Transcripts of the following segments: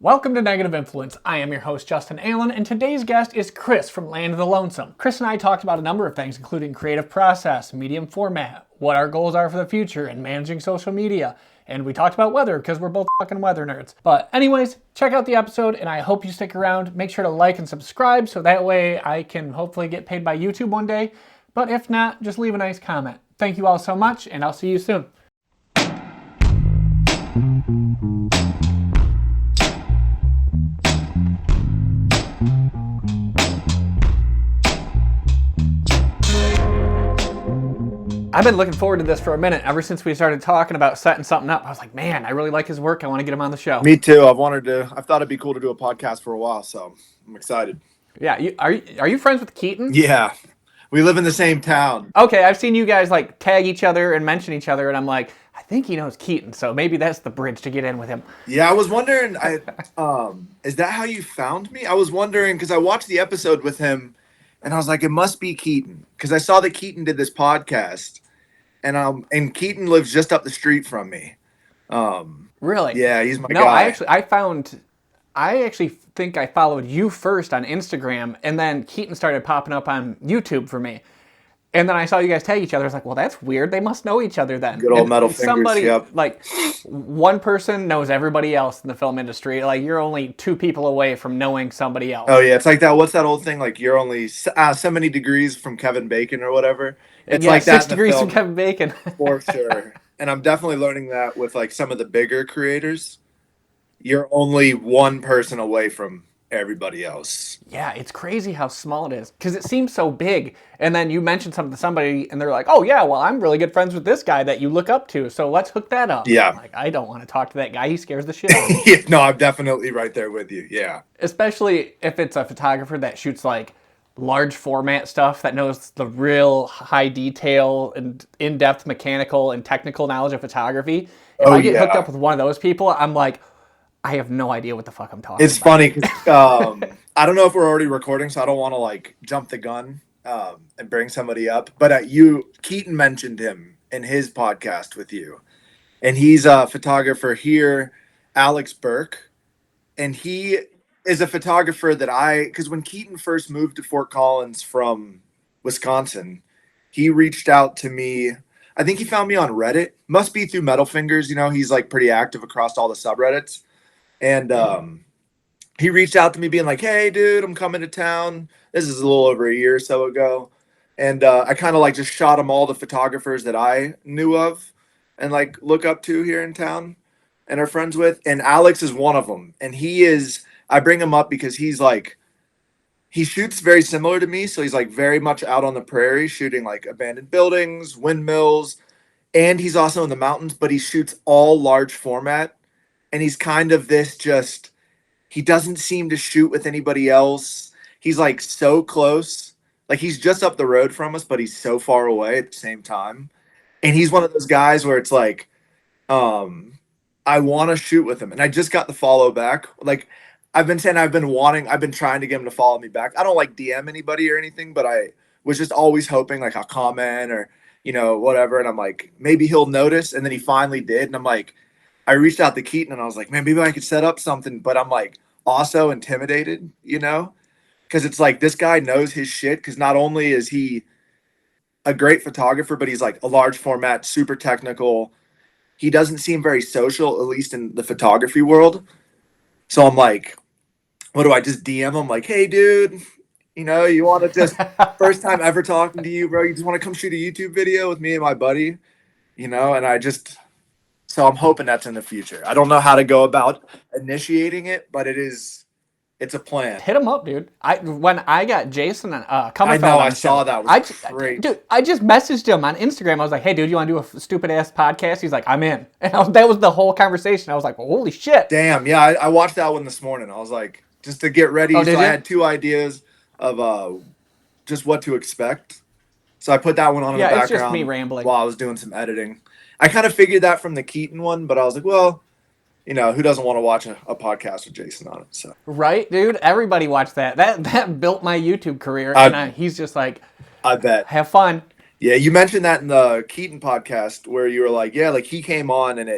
Welcome to Negative Influence. I am your host, Justin Allen, and today's guest is Chris from Land of the Lonesome. Chris and I talked about a number of things, including creative process, medium format, what our goals are for the future, and managing social media. And we talked about weather, because we're both fucking weather nerds. But anyways, check out the episode, and I hope you stick around. Make sure to like and subscribe, so that way I can hopefully get paid by YouTube one day. But if not, just leave a nice comment. Thank you all so much, and I'll see you soon. I've been looking forward to this for a minute, ever since we started talking about setting something up. I was like, man, I really like his work. I want to get him on the show. Me too. I thought it'd be cool to do a podcast for a while, so I'm excited. Yeah, are you friends with Keaton? Yeah, we live in the same town. Okay, I've seen you guys like tag each other and mention each other, and I'm like, I think he knows Keaton, so maybe that's the bridge to get in with him. Yeah, I was wondering, is that how you found me? I was wondering, because I watched the episode with him, and I was like, it must be Keaton, because I saw that Keaton did this podcast, and Keaton lives just up the street from me. Really? Yeah, he's my guy. No, I actually think I followed you first on Instagram, and then Keaton started popping up on YouTube for me. And then I saw you guys tag each other. I was like, well, that's weird. They must know each other then. Good old metal fingers, somebody, yep. Like, one person knows everybody else in the film industry. Like, you're only two people away from knowing somebody else. Oh, yeah. It's like that. What's that old thing? Like, you're only so many degrees from Kevin Bacon or whatever. It's like that 6 degrees from Kevin Bacon. For sure. And I'm definitely learning that with, like, some of the bigger creators. You're only one person away from everybody else. Yeah, it's crazy how small it is, because it seems so big. And then you mention something to somebody, and they're like, oh, yeah, well, I'm really good friends with this guy that you look up to, so let's hook that up. Yeah. I'm like, I don't want to talk to that guy. He scares the shit out of me. Yeah, no, I'm definitely right there with you. Yeah. Especially if it's a photographer that shoots, like, large format stuff, that knows the real high detail and in-depth mechanical and technical knowledge of photography. If I get hooked up with one of those people, I'm like, I have no idea what the fuck I'm talking about. It's funny because I don't know if we're already recording, so I don't want to like jump the gun and bring somebody up. But Keaton mentioned him in his podcast with you, and he's a photographer here, Alex Burke, and he is a photographer that because when Keaton first moved to Fort Collins from Wisconsin, he reached out to me. I think he found me on Reddit. Must be through Metal Fingers. You know, he's like pretty active across all the subreddits. And he reached out to me being like, hey, dude, I'm coming to town. This is a little over a year or so ago. And I kind of like just shot him all the photographers that I knew of and like look up to here in town and are friends with. And Alex is one of them. And I bring him up because he shoots very similar to me. So he's like very much out on the prairie shooting like abandoned buildings, windmills. And he's also in the mountains, but he shoots all large format. And he's kind of he doesn't seem to shoot with anybody else. He's like so close. Like he's just up the road from us, but he's so far away at the same time. And he's one of those guys where it's like, I want to shoot with him. And I just got the follow back. Like I've been saying, I've been trying to get him to follow me back. I don't like DM anybody or anything, but I was just always hoping like I'll comment or, you know, whatever. And I'm like, maybe he'll notice. And then he finally did. And I'm like, I reached out to Keaton and I was like, man, maybe I could set up something. But I'm like also intimidated, you know, because it's like this guy knows his shit. Because not only is he a great photographer, but he's like a large format, super technical. He doesn't seem very social, at least in the photography world. So I'm like, what do I just DM him? Like, hey, dude, you know, you want to just first time ever talking to you, bro. You just want to come shoot a YouTube video with me and my buddy, you know, and so I'm hoping that's in the future. I don't know how to go about initiating it, but it's a plan. Hit him up, dude. When I got Jason Comerfeld, I know, I saw that. It was great. Dude, I just messaged him on Instagram. I was like, hey, dude, you want to do a stupid ass podcast? He's like, I'm in. And that was the whole conversation. I was like, well, holy shit. Damn, yeah, I watched that one this morning. I was like, just to get ready. Oh, so I had 2 ideas of just what to expect. So I put that one on in the background. It's just me rambling while I was doing some editing. I kind of figured that from the Keaton one, but I was like, well, you know, who doesn't want to watch a podcast with Jason on it? So right, dude. Everybody watched that. That built my YouTube career, and he's just like, I bet. Have fun. Yeah, you mentioned that in the Keaton podcast where you were like, yeah, like he came on and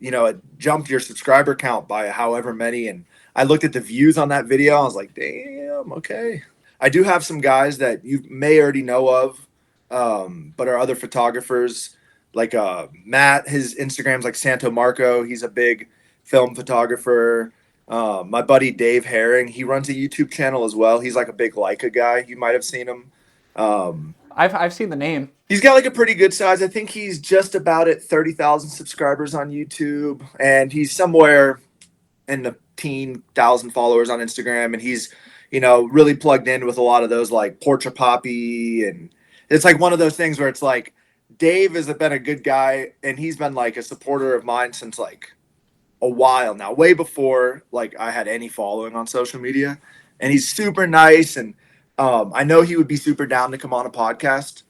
it jumped your subscriber count by however many. And I looked at the views on that video. I was like, damn, okay. I do have some guys that you may already know of, but are other photographers like Matt. His Instagram's like Santo Marco. He's a big film photographer. My buddy Dave Herring, he runs a YouTube channel as well. He's like a big Leica guy. You might have seen him. I've seen the name. He's got like a pretty good size. I think he's just about at 30,000 subscribers on YouTube, and he's somewhere in the thousand followers on Instagram. And he's, really plugged in with a lot of those like Portrait Poppy. And it's like one of those things where it's like Dave has been a good guy, and he's been like a supporter of mine since like a while now, way before like I had any following on social media. And he's super nice, and I know he would be super down to come on a podcast.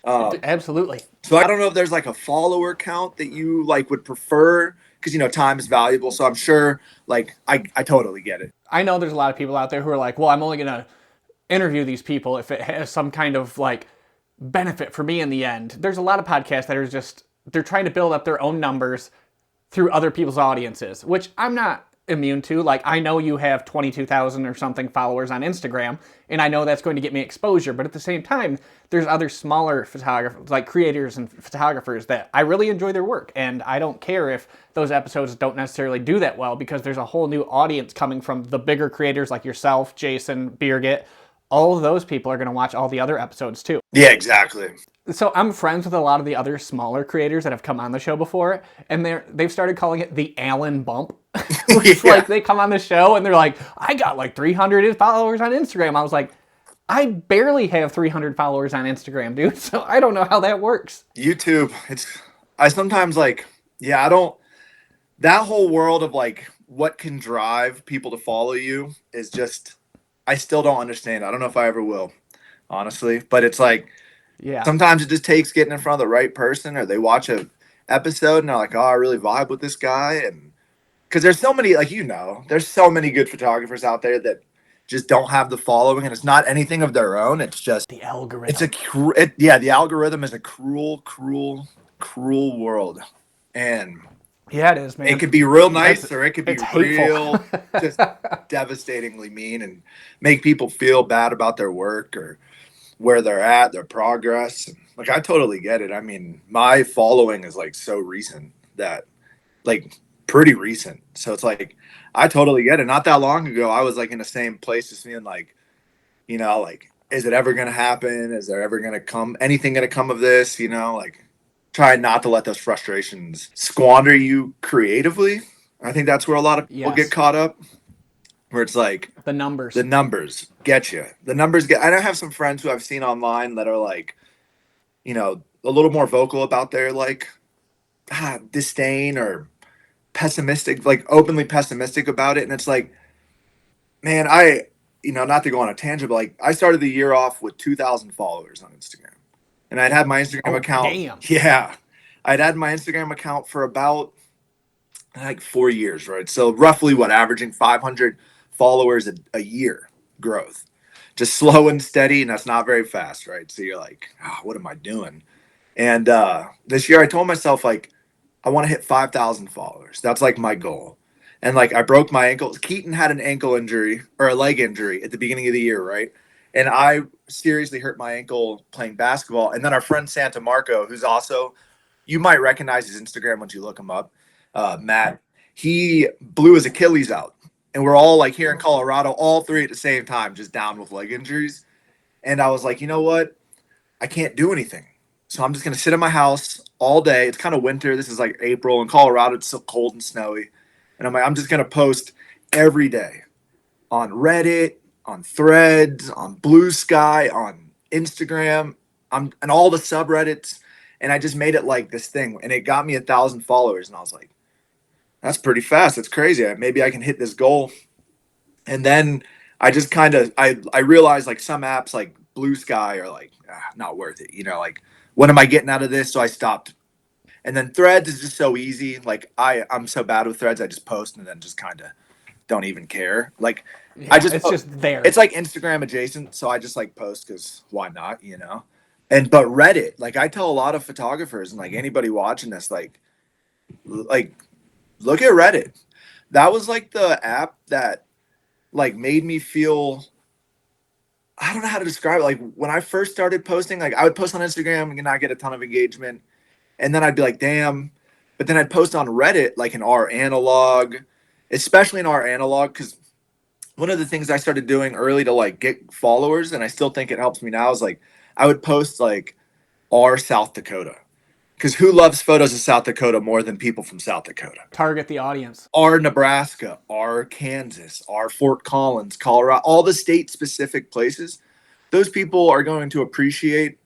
Absolutely. So I don't know if there's like a follower count that you like would prefer, because time is valuable. So I'm sure like I totally get it. I know there's a lot of people out there who are like, well, I'm only gonna interview these people if it has some kind of like benefit for me in the end. There's a lot of podcasts that are just, they're trying to build up their own numbers through other people's audiences, which I'm not immune to. Like, I know you have 22,000 or something followers on Instagram, and I know that's going to get me exposure, but at the same time, there's other smaller photographers, like creators and photographers, that I really enjoy their work, and I don't care if those episodes don't necessarily do that well, because there's a whole new audience coming from the bigger creators like yourself, Jason, Birgit. All of those people are going to watch all the other episodes too. Yeah, exactly. So I'm friends with a lot of the other smaller creators that have come on the show before, and they've started calling it the Allen bump. It's like they come on the show and they're like, I got like 300 followers on Instagram. I was like, I barely have 300 followers on Instagram, dude. So I don't know how that works. YouTube, I sometimes like, I don't, that whole world of like what can drive people to follow you is just, I still don't understand. I don't know if I ever will, honestly, but it's like, sometimes it just takes getting in front of the right person, or they watch a episode and they're like, oh, I really vibe with this guy. And because there's so many, like, there's so many good photographers out there that just don't have the following, and it's not anything of their own. It's just the algorithm. The algorithm is a cruel, cruel, cruel world. And yeah, it is, man. It could be real nice, or it could be real just devastatingly mean, and make people feel bad about their work or where they're at, their progress. Like, I totally get it. I mean, my following is like so recent, that like pretty recent. So it's like, I totally get it. Not that long ago, I was like in the same place as being like, like, is it ever going to happen? Is there ever going to come anything going to come of this? Like, try not to let those frustrations squander you creatively. I think that's where a lot of people get caught up, where it's like the numbers get you. The numbers get. I have some friends who I've seen online that are like, a little more vocal about their like disdain or pessimistic, like openly pessimistic about it. And it's like, man, not to go on a tangent, but like, I started the year off with 2,000 followers on Instagram, and I'd had my Instagram account. Damn. Yeah, I'd had my Instagram account for about like 4 years, right? So roughly averaging 500 followers a year growth, just slow and steady, and that's not very fast, right? So you're like, what am I doing? And this year I told myself, like, I want to hit 5,000 followers. That's like my goal. And like, I broke my ankle. Keaton had an ankle injury or a leg injury at the beginning of the year, right? And I seriously hurt my ankle playing basketball. And then our friend Santa Marco, who's also, you might recognize his Instagram once you look him up, Matt, he blew his Achilles out. And we're all like here in Colorado, all three at the same time, just down with leg injuries. And I was like, you know what? I can't do anything. So I'm just going to sit in my house all day. It's kind of winter. This is like April in Colorado. It's so cold and snowy. And I'm like, I'm just going to post every day on Reddit, on Threads, on Blue Sky, on Instagram, and all the subreddits. And I just made it like this thing. And it got me 1,000 followers. And I was like, that's pretty fast. It's crazy. Maybe I can hit this goal. And then I just kind of, I realized like some apps like Blue Sky are like, not worth it. Like, what am I getting out of this? So I stopped. And then Threads is just so easy. Like, I'm so bad with Threads. I just post and then just kind of don't even care. Like, it's just there. It's like Instagram adjacent. So I just like post because why not, but Reddit, like, I tell a lot of photographers and like anybody watching this, like look at Reddit. That was like the app that like made me feel, I don't know how to describe it. Like when I first started posting, like I would post on Instagram and not get a ton of engagement. And then I'd be like, damn. But then I'd post on Reddit, like in our analog, especially in our analog, because one of the things I started doing early to like get followers, and I still think it helps me now, is like I would post like our South Dakota. Because who loves photos of South Dakota more than people from South Dakota? Target the audience. Our Nebraska, our Kansas, our Fort Collins, Colorado, all the state specific places. Those people are going to appreciate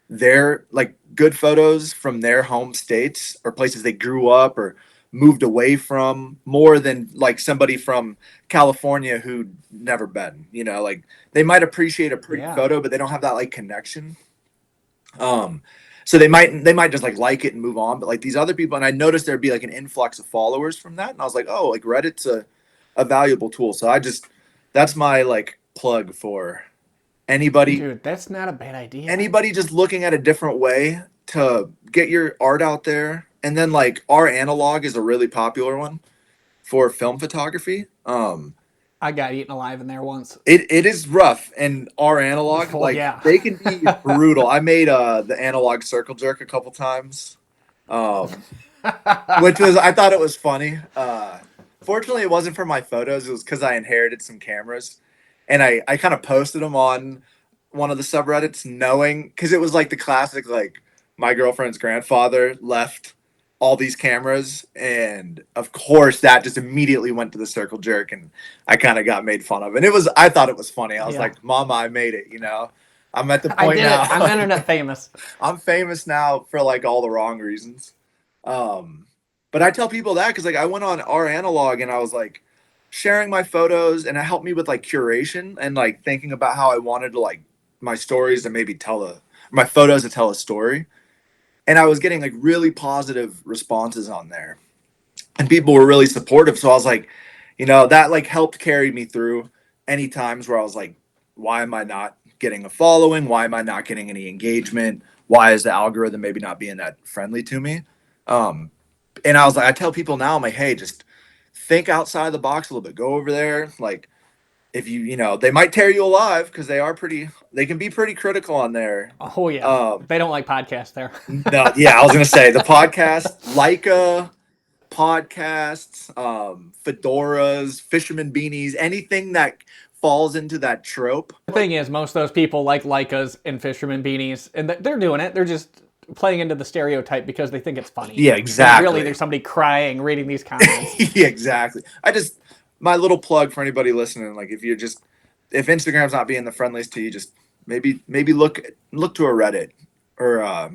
their like good photos from their home states or places they grew up or moved away from more than like somebody from California who never been, like they might appreciate a pretty Yeah. photo, but they don't have that like connection. Um, so they might just like it and move on. But like these other people, and I noticed there'd be like an influx of followers from that. And I was like, oh, like Reddit's a valuable tool. So that's my like plug for anybody Dude, that's not a bad idea. anybody just looking at a different way to get your art out there. And then like our analog is a really popular one for film photography. I got eaten alive in there once. It is rough, and our analog, Well, like yeah. they can be brutal. I made the analog circle jerk a couple times. Which was, I thought it was funny. Fortunately, it wasn't for my photos. It was because I inherited some cameras, and I kind of posted them on one of the subreddits, knowing because it was like the classic, like my girlfriend's grandfather left all these cameras, and of course that just immediately went to the circle jerk, and I kind of got made fun of, and I thought it was funny. I was Yeah. like, "Mama, I made it," I'm at the I point did now. it. I'm internet famous. I'm famous now for like all the wrong reasons. Um, but I tell people that because like I went on our analog and I was like sharing my photos, and it helped me with like curation and like thinking about how I wanted to like my stories to maybe my photos to tell a story. And I was getting like really positive responses on there, and people were really supportive. So I was like, that like helped carry me through any times where I was like, why am I not getting a following? Why am I not getting any engagement? Why is the algorithm maybe not being that friendly to me? Um, and I was like, I tell people now, I'm like, hey, just think outside the box a little bit. Go over there. Like, if they might tear you alive because they can be pretty critical on there. Oh, yeah. Um, They don't like podcasts there. no, yeah, I was gonna say the podcast, Leica podcasts, fedoras, fisherman beanies, anything that falls into that trope. The thing is, most of those people like Leicas and fisherman beanies, and they're doing it. They're just playing into the stereotype because they think it's funny. Yeah, And really, exactly. there's somebody crying reading these comments. Yeah, exactly. My little plug for anybody listening, like if Instagram's not being the friendliest to you, just maybe look to a Reddit or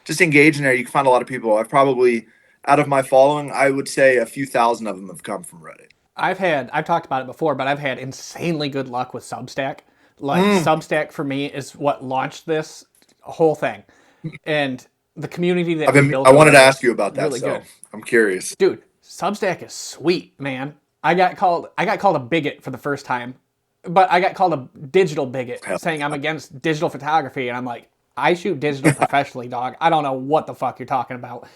just engage in there. You can find a lot of people. I've probably out of my following, I would say a few thousand of them have come from Reddit. I've talked about it before, but I've had insanely good luck with Substack. Like Substack for me is what launched this whole thing, and the community that we built I over wanted to there ask is you about that, really so good. I'm curious. Dude, Substack is sweet, man. I got called a bigot for the first time, but I got called a digital bigot, Hell, saying I'm against digital photography, and I'm like, I shoot digital professionally, dog. I don't know what the fuck you're talking about.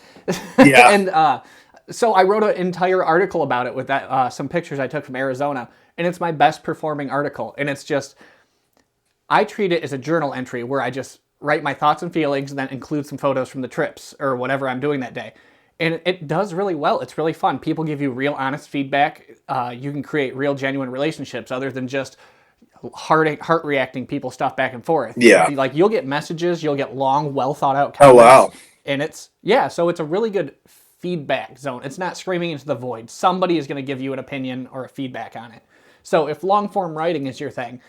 yeah, and so I wrote an entire article about it with that some pictures I took from Arizona, and it's my best performing article. And it's just I treat it as a journal entry where I just write my thoughts and feelings and then include some photos from the trips or whatever I'm doing that day. And it does really well. It's really fun. People give you real, honest feedback. You can create real, genuine relationships other than just heart reacting people stuff back and forth. yeah. Like you'll get messages, you'll get long, well thought out Oh comments, wow. and so it's a really good feedback zone. It's not screaming into the void. Somebody is going to give you an opinion or a feedback on it. So if long form writing is your thing,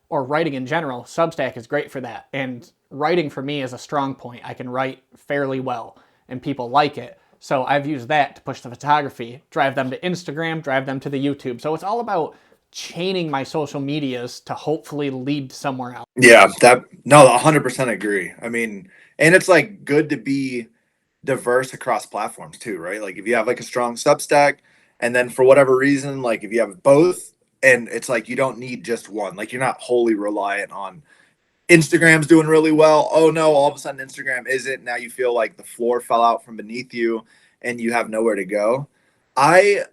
or writing in general, Substack is great for that. And writing for me is a strong point. I can write fairly well, and people like it. So I've used that to push the photography, drive them to Instagram, drive them to the YouTube. So it's all about chaining my social medias to hopefully lead somewhere else. Yeah, 100% agree. I mean, and it's like good to be diverse across platforms too, right? Like if you have like a strong Substack, and then for whatever reason, like if you have both, and it's like you don't need just one. Like you're not wholly reliant on Instagram's doing really well. Oh no, all of a sudden Instagram isn't. Now you feel like the floor fell out from beneath you and you have nowhere to go. I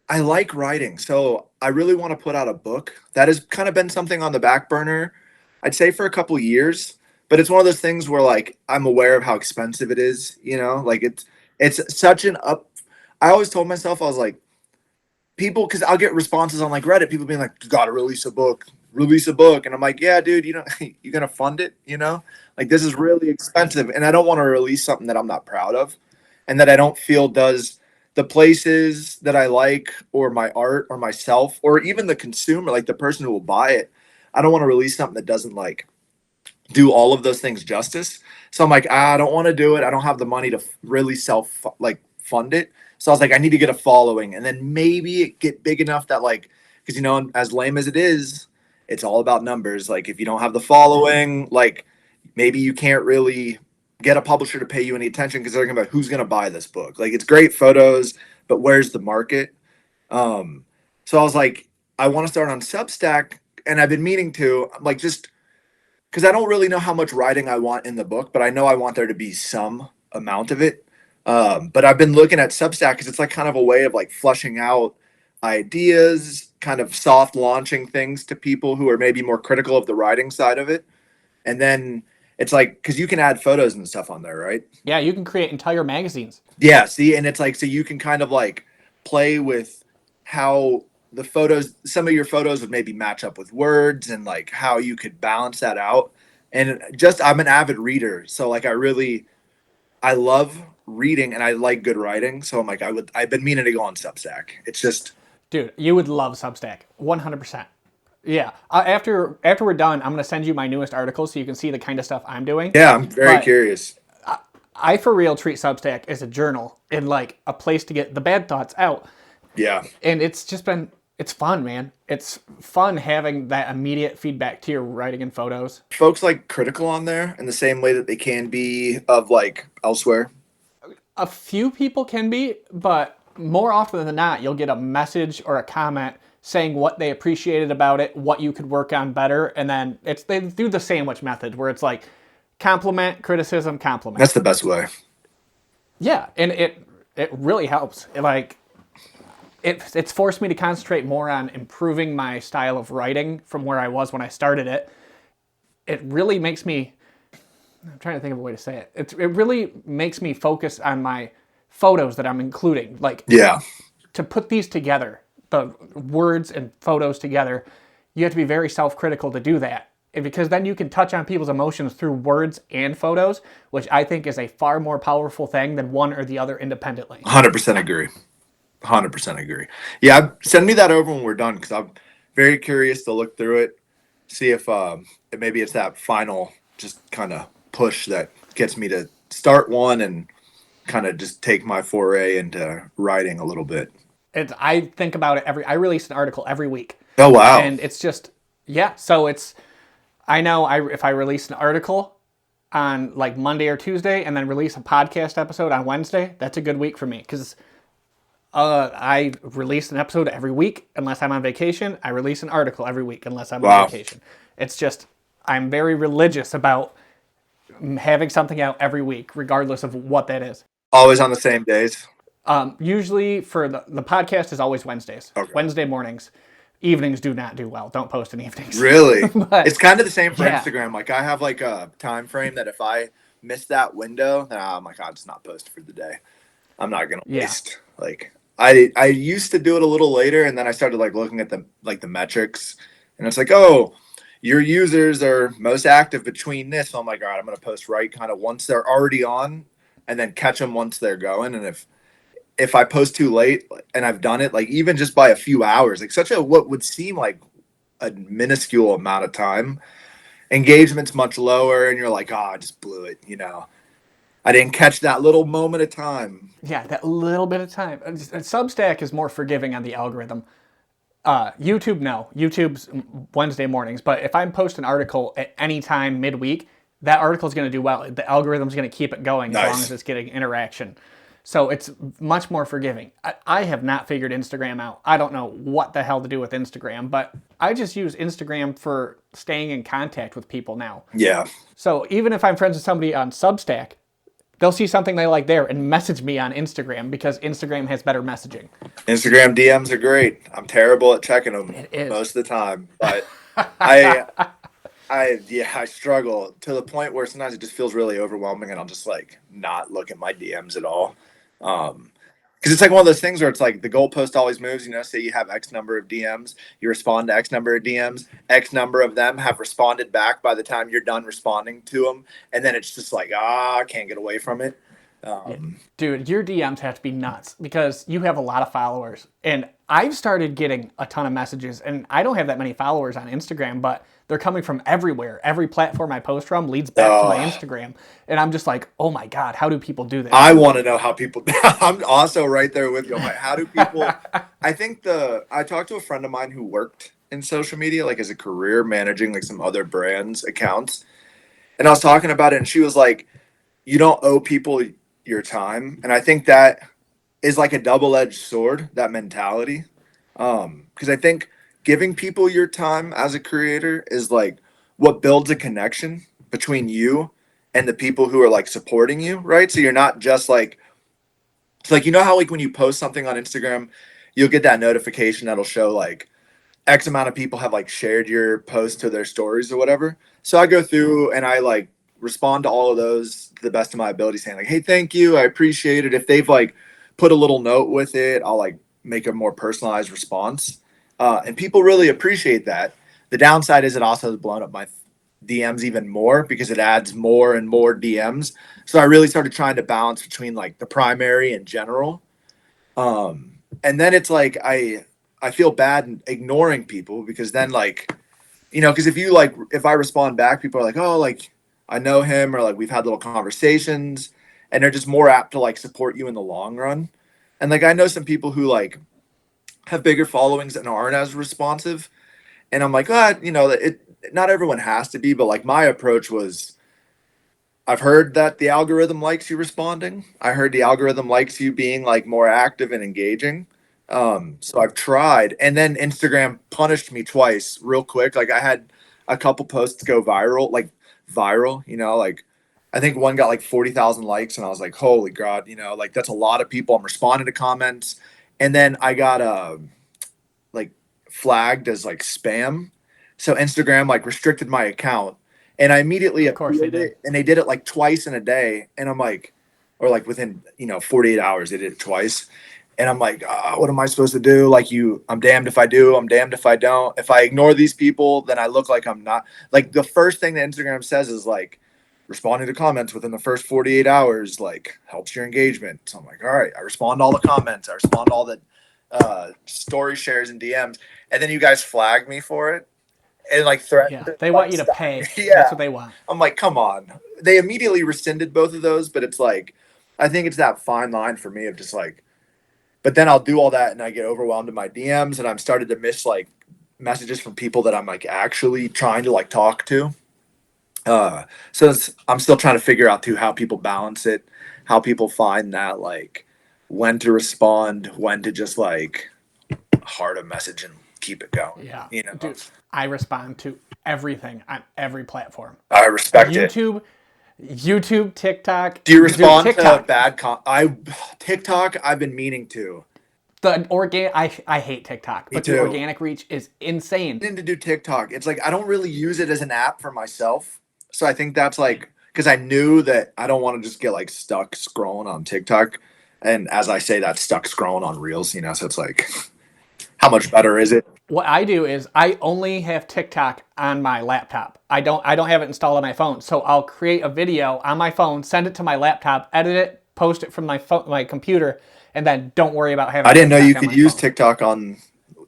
I like writing, so I really want to put out a book. That has kind of been something on the back burner, I'd say for a couple years. But it's one of those things where like I'm aware of how expensive it is, like it's such an up. I always told myself I was like people because I'll get responses on like Reddit, people being like, "You got to release a book," and I'm like, "Yeah, dude, you're gonna fund it, like this is really expensive, and I don't want to release something that I'm not proud of, and that I don't feel does the places that I like or my art or myself or even the consumer, like the person who will buy it. I don't want to release something that doesn't like do all of those things justice. So I'm like, I don't want to do it. I don't have the money to really self like fund it. So I was like, I need to get a following, and then maybe it get big enough that like, because as lame as it is, it's all about numbers. Like if you don't have the following, like maybe you can't really get a publisher to pay you any attention because they're gonna be like, who's gonna buy this book? Like it's great photos, but where's the market? Um, so I was like, I want to start on Substack, and I've been meaning to like just because I don't really know how much writing I want in the book, but I know I want there to be some amount of it. But I've been looking at Substack because it's like kind of a way of like flushing out ideas, kind of soft launching things to people who are maybe more critical of the writing side of it. And then it's like, because you can add photos and stuff on there, right? Yeah, you can create entire magazines. Yeah, see, and it's like so you can kind of like play with how the photos, some of your photos would maybe match up with words and like how you could balance that out. And just I'm an avid reader, so like I love reading and I like good writing, so I'm like I've been meaning to go on Substack. It's just Dude, you would love Substack. 100%. Yeah. After we're done, I'm going to send you my newest article so you can see the kind of stuff I'm doing. yeah, I'm very But curious. I for real treat Substack as a journal and like a place to get the bad thoughts out. Yeah. And it's fun, man. It's fun having that immediate feedback to your writing and photos. Folks like critical on there in the same way that they can be of like elsewhere. A few people can be, but more often than not, you'll get a message or a comment saying what they appreciated about it, what you could work on better, and then they do the sandwich method where it's like compliment, criticism, compliment. That's the best way. Yeah, and it really helps. It's forced me to concentrate more on improving my style of writing from where I was when I started it. It really makes me. I'm trying to think of a way to say it. It really makes me focus on my photos that I'm including. Like Yeah. to put these together, the words and photos together, you have to be very self-critical to do that. And because then you can touch on people's emotions through words and photos, which I think is a far more powerful thing than one or the other independently. 100% agree. 100% agree. Yeah, send me that over when we're done because I'm very curious to look through it, see if maybe it's that final just kind of push that gets me to start one and kind of just take my foray into writing a little bit. I think about it I release an article every week. Oh wow. And it's just, yeah. So I know if I release an article on like Monday or Tuesday and then release a podcast episode on Wednesday, that's a good week for me because I release an episode every week unless I'm on vacation. I release an article every week unless I'm on vacation. It's just, I'm very religious about having something out every week, regardless of what that is. Always on the same days. Usually for the podcast is always Wednesdays. Okay. Wednesday mornings. Evenings do not do well. Don't post in evenings. Really? But, it's kind of the same for yeah. Instagram. Like I have like a time frame that if I miss that window, then I'm like, I'll just not post for the day. I'm not gonna waste. Like I used to do it a little later, and then I started like looking at the metrics, and it's like, oh, your users are most active between this. So I'm like, all right, I'm gonna post right kind of once they're already on, and then catch them once they're going. And if I post too late and I've done it like even just by a few hours, like such a what would seem like a minuscule amount of time, engagement's much lower, and you're like, oh, I just blew it, I didn't catch that little moment of time. Yeah, that little bit of time. Substack is more forgiving on the algorithm. YouTube, no. YouTube's Wednesday mornings. But if I post an article at any time midweek, that article is going to do well. The algorithm's going to keep it going as long as it's getting interaction. So it's much more forgiving. I have not figured Instagram out. I don't know what the hell to do with Instagram, but I just use Instagram for staying in contact with people now. Yeah. So even if I'm friends with somebody on Substack, they'll see something they like there and message me on Instagram because Instagram has better messaging. Instagram DMs are great. I'm terrible at checking them It is. most of the time, but I I struggle to the point where sometimes it just feels really overwhelming, and I'll just like not look at my DMs at all. Because it's like one of those things where it's like the goalpost always moves. Say you have X number of DMs, you respond to X number of DMs, X number of them have responded back by the time you're done responding to them, and then it's just like I can't get away from it. Yeah. Um, Dude, your DMs have to be nuts because you have a lot of followers. And I've started getting a ton of messages, and I don't have that many followers on Instagram, but they're coming from everywhere. Every platform I post from leads back to my Instagram. And I'm just like, oh my God, how do people do this? I want to know how people. I'm also right there with you. I'm like, how do people? I think I talked to a friend of mine who worked in social media, like as a career, managing like some other brands' accounts, and I was talking about it, and she was like, "You don't owe people your time," and I think that is like a double-edged sword. That mentality, because I think giving people your time as a creator is like what builds a connection between you and the people who are like supporting you, right? So you're not just like, it's like, how like when you post something on Instagram, you'll get that notification that'll show like X amount of people have like shared your post to their stories or whatever. So I go through and I like respond to all of those to the best of my ability, saying like, hey, thank you, I appreciate it. If they've like put a little note with it, I'll like make a more personalized response. And people really appreciate that. The downside is it also has blown up my DMs even more because it adds more and more DMs. So I really started trying to balance between like the primary and general. And then it's like I feel bad ignoring people because then like because if I respond back, people are like, oh, like I know him, or like we've had little conversations, and they're just more apt to like support you in the long run. And like I know some people who like have bigger followings and aren't as responsive, and I'm like, it not everyone has to be, but like my approach was, I've heard that the algorithm likes you responding. I heard the algorithm likes you being like more active and engaging. So I've tried, and then Instagram punished me twice real quick. Like I had a couple posts go viral, like I think one got like 40,000 likes, and I was like, holy God, like that's a lot of people. I'm responding to comments, and then I got like flagged as like spam. So Instagram like restricted my account, and I immediately Of course they appealed did. it, and they did it like twice in a day, and I'm like, or like within 48 hours they did it twice, and I'm like, what am I supposed to do? Like I'm damned if I do, I'm damned if I don't. If I ignore these people, then I look like I'm not. Like the first thing that Instagram says is like responding to comments within the first 48 hours like helps your engagement. So I'm like, all right, I respond to all the comments, I respond to all the story shares and DMs, and then you guys flag me for it and like threaten Yeah. to They like want you to stop. pay. Yeah, That's what they want. I'm like, come on. They immediately rescinded both of those, but it's like, I think it's that fine line for me of just like, but then I'll do all that and I get overwhelmed in my DMs, and I'm started to miss like messages from people that I'm like actually trying to like talk to. I'm still trying to figure out too how people balance it, how people find that like when to respond, when to just like heart a message and keep it going. Yeah. Dude, I respond to everything on every platform. I respect it. YouTube, TikTok. Do you Dude, respond to TikTok. bad TikTok? I've been meaning to. I hate TikTok, Me but the too. organic reach is insane. To do TikTok. It's like I don't really use it as an app for myself. So I think that's like because I knew that I don't want to just get like stuck scrolling on TikTok. And as I say that, stuck scrolling on Reels. So it's like how much better is it? What I do is I only have TikTok on my laptop. I don't have it installed on my phone. So I'll create a video on my phone, send it to my laptop, edit it, post it from my computer, and then don't worry about having I didn't know you TikTok on could my use phone. TikTok on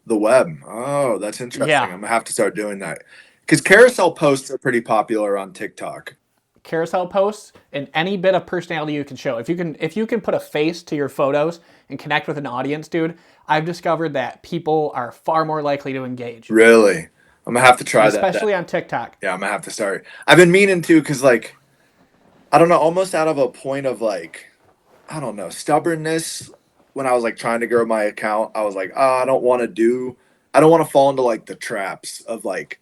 the web. Oh, that's interesting. Yeah. I'm gonna have to start doing that. Because carousel posts are pretty popular on TikTok. Carousel posts and any bit of personality you can show. If you can put a face to your photos and connect with an audience, dude, I've discovered that people are far more likely to engage. Really? I'm gonna have to try that. Especially on TikTok. Yeah, I'm gonna have to start. I've been meaning to because like I don't know, almost out of a point of like I don't know, stubbornness. When I was like trying to grow my account, I was like, I don't want to fall into like the traps of like,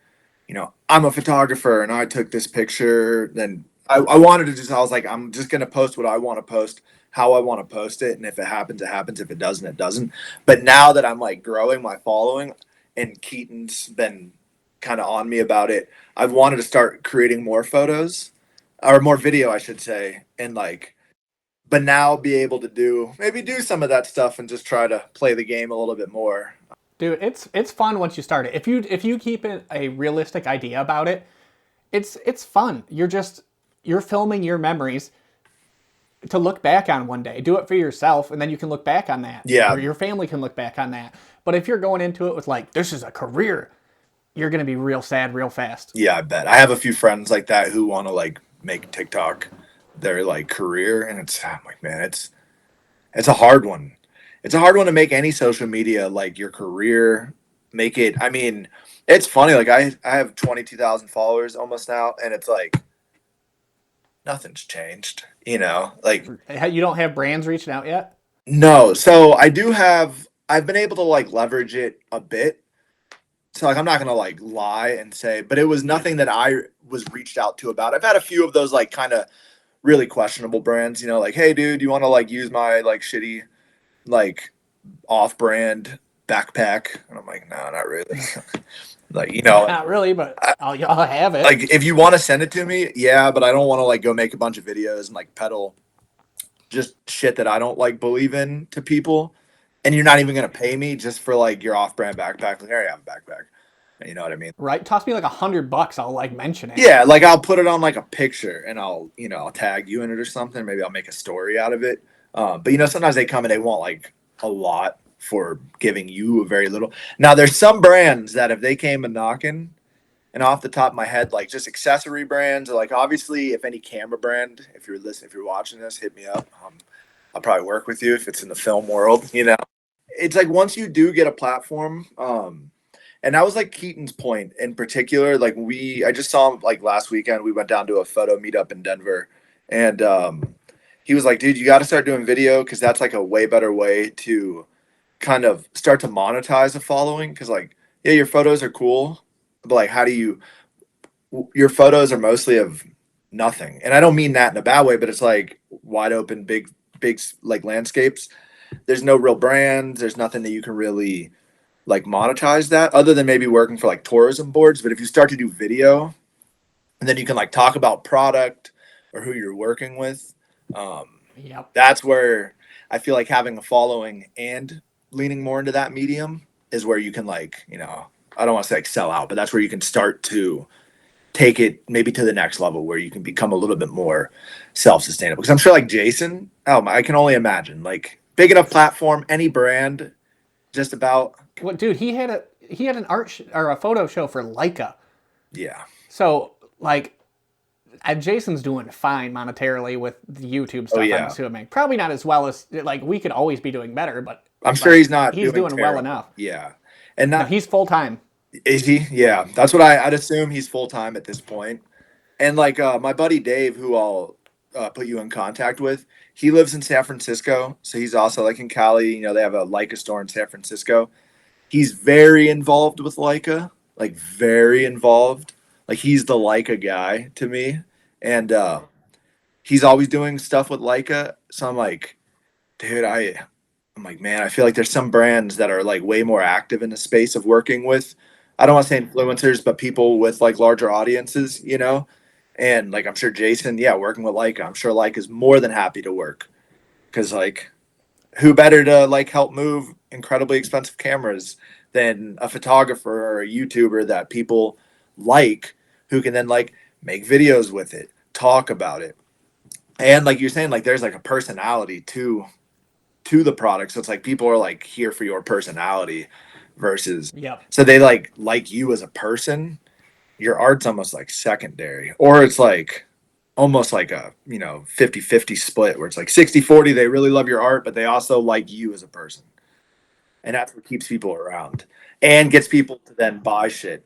I'm a photographer and I took this picture. Then I wanted to just, I was like, I'm just going to post what I want to post, how I want to post it. And if it happens, it happens. If it doesn't, it doesn't. But now that I'm like growing my following and Keaton's been kind of on me about it, I've wanted to start creating more photos or more video, I should say. And like, but now be able to do some of that stuff and just try to play the game a little bit more. Dude, it's fun once you start it. If you keep it a realistic idea about it, it's fun. You're filming your memories to look back on one day. Do it for yourself, and then you can look back on that, Yeah. or your family can look back on that. But if you're going into it with like, this is a career, you're gonna be real sad real fast. Yeah, I bet. I have a few friends like that who want to like make TikTok their like career, and I'm like, man, it's a hard one. It's a hard one to make any social media like your career. Make it. I mean, it's funny. Like I have 22,000 followers almost now, and it's like nothing's changed. You know, like You don't have brands reaching out yet? no. So I do have. I've been able to like leverage it a bit. So like I'm not gonna like lie and say, but it was nothing that I was reached out to about. I've had a few of those like kind of really questionable brands, you know, like, hey dude, you want to like use my like shitty like off-brand backpack? And I'm like, no, not really. Like, you know, Not really, but I'll have it. like if you want to send it to me, yeah, but I don't want to like go make a bunch of videos and like peddle just shit that I don't like believe in to people. And you're not even gonna pay me just for like your off-brand backpack. Like, here you have a backpack. You know what I mean? Right? Toss me like $100, I'll like mention it. Yeah, like I'll put it on like a picture and I'll tag you in it or something. Maybe I'll make a story out of it. But sometimes they come and they want like a lot for giving you a very little. Now there's some brands that if they came and knocking, and off the top of my head, like just accessory brands, or like obviously if any camera brand, if you're listening, if you're watching this, hit me up. I'll probably work with you if it's in the film world. It's like once you do get a platform, and that was like Keaton's point in particular. Like I just saw him like last weekend. We went down to a photo meetup in Denver, and he was like, "Dude, you got to start doing video because that's like a way better way to kind of start to monetize a following. Because like, yeah, your photos are cool, but like, how do you? Your photos are mostly of nothing, and I don't mean that in a bad way, but it's like wide open, big like landscapes. There's no real brands. There's nothing that you can really like monetize that other than maybe working for like tourism boards. But if you start to do video and then you can like talk about product or who you're working with, Yep. that's where I feel like having a following and leaning more into that medium is where you can like, I don't want to say like sell out, but that's where you can start to take it maybe to the next level where you can become a little bit more self-sustainable. Because I'm sure like Jason, I can only imagine like big enough platform, any brand, just about. Well, dude, he had an or a photo show for Leica. Yeah. So like, Jason's doing fine monetarily with the YouTube stuff. Yeah. I'm assuming probably not as well as like we could always be doing better, but I'm sure he's not. He's doing well terrible. enough. Yeah, and No, he's full time. Is he? Yeah, that's what I'd assume he's full time at this point. And like my buddy Dave, who I'll put you in contact with, he lives in San Francisco, so he's also like in Cali. They have a Leica store in San Francisco. He's very involved with Leica, like very involved. Like he's the Leica guy to me, and he's always doing stuff with Leica. So I'm like, dude, I'm like, man, I feel like there's some brands that are like way more active in the space of working with, I don't want to say influencers, but people with like larger audiences. And like, I'm sure Jason, yeah, working with Leica, I'm sure Leica is more than happy to work because like, who better to like help move incredibly expensive cameras than a photographer or a YouTuber that people like who can then like make videos with it, talk about it. And like you're saying, like there's like a personality to the product. So it's like people are like here for your personality versus Yep. so they like you as a person. Your art's almost like secondary. Or it's like almost like a 50-50 split where it's like 60-40, they really love your art, but they also like you as a person. And that's what keeps people around and gets people to then buy shit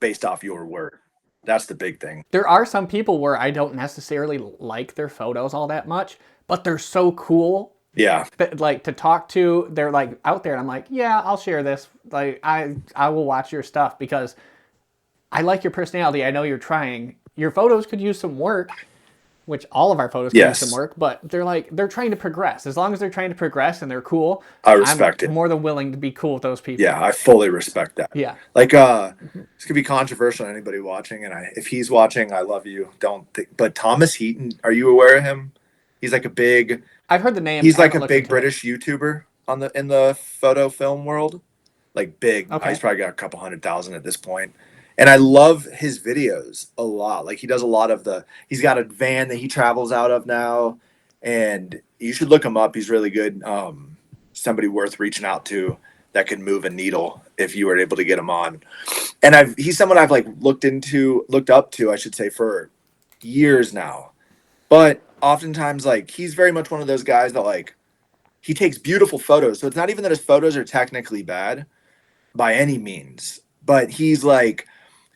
based off your work. That's the big thing. There are some people where I don't necessarily like their photos all that much, but they're so cool Yeah. that like to talk to. They're like out there, and I'm like, yeah, I'll share this. Like I will watch your stuff because I like your personality. I know you're your photos could use some work, which all of our photos can use some work, but they're trying to progress. As long as they're trying to progress and they're cool, I respect I'm it. more than willing to be cool with those people. Yeah, I fully respect that. Yeah. Like, this could be controversial to anybody watching, and if he's watching, I love you. But Thomas Heaton, are you aware of him? He's like a big. I've heard the name. He's I like haven't a looked big into British YouTuber in the photo film world. Like big. Okay. He's probably got a couple 100,000 at this point. And I love his videos a lot. Like he does a lot of he's got a van that he travels out of now, and you should look him up. He's really good. Somebody worth reaching out to that could move a needle if you were able to get him on. And he's someone I've like looked up to, I should say, for years now. But oftentimes, like, he's very much one of those guys that like he takes beautiful photos. So it's not even that his photos are technically bad by any means, but he's like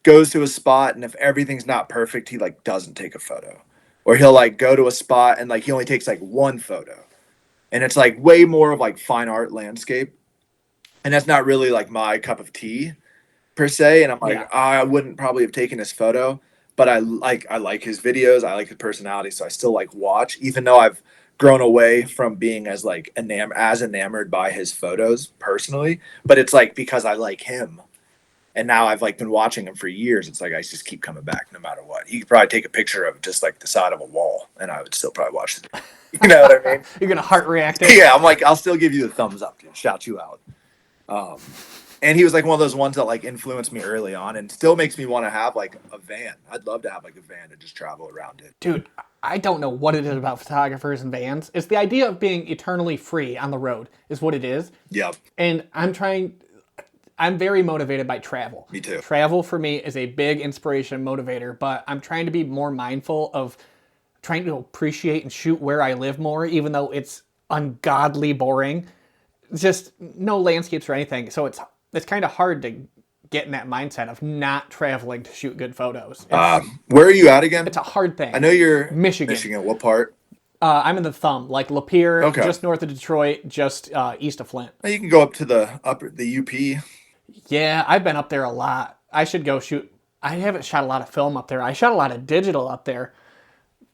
goes to a spot, and if everything's not perfect, he like doesn't take a photo. Or he'll like go to a spot and like he only takes like one photo. And it's like way more of like fine art landscape. And that's not really like my cup of tea per se. And I'm like, I wouldn't probably have taken his photo, but I like his videos. I like his personality. So I still like watch, even though I've grown away from being as like enamored by his photos personally. But it's like because I like him. And now I've like been watching him for years. It's like I just keep coming back no matter what. He could probably take a picture of just like the side of a wall, and I would still probably watch it. You know what I mean? You're gonna heart react it. Yeah, I'm like, I'll still give you the thumbs up, dude. Shout you out. And he was like one of those ones that like influenced me early on, and still makes me want to have like a van. I'd love to have like a van to just travel around it. Dude, I don't know what it is about photographers and vans. It's the idea of being eternally free on the road is what it is. Yep. And I'm very motivated by travel. Me too. Travel for me is a big inspiration motivator, but I'm trying to be more mindful of trying to appreciate and shoot where I live more, even though it's ungodly boring. Just no landscapes or anything. So it's kind of hard to get in that mindset of not traveling to shoot good photos. Where are you at again? It's a hard thing. I know you're Michigan. What part? I'm in the Thumb, like Lapeer, Okay. just north of Detroit, just east of Flint. You can go up to the UP. Yeah, I've been up there a lot. I should go shoot. I haven't shot a lot of film up there. I shot a lot of digital up there,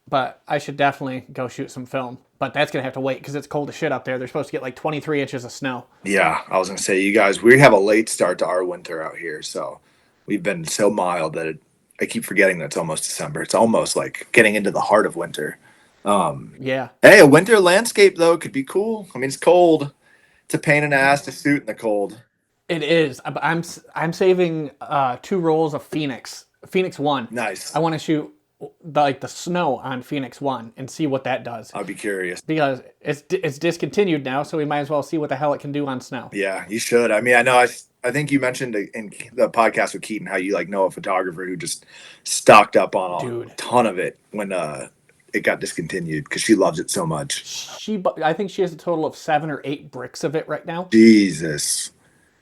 but I should definitely go shoot some film. But that's going to have to wait because it's cold as shit up there. They're supposed to get like 23 inches of snow. Yeah, I was going to say, you guys, we have a late start to our winter out here. So we've been so mild that I keep forgetting that it's almost December. It's almost like getting into the heart of winter. Yeah. Hey, a winter landscape, though, could be cool. I mean, it's cold. It's a pain in the ass to shoot in the cold. It is. I'm saving 2 rolls of Phoenix 1. Nice. I want to shoot the snow on Phoenix 1 and see what that does. I'd be curious. Because it's discontinued now, so we might as well see what the hell it can do on snow. Yeah, you should. I mean, I know I think you mentioned in the podcast with Keaton how you like know a photographer who just stocked up on a ton of it when it got discontinued because she loves it so much. I think she has a total of 7 or 8 bricks of it right now. Jesus.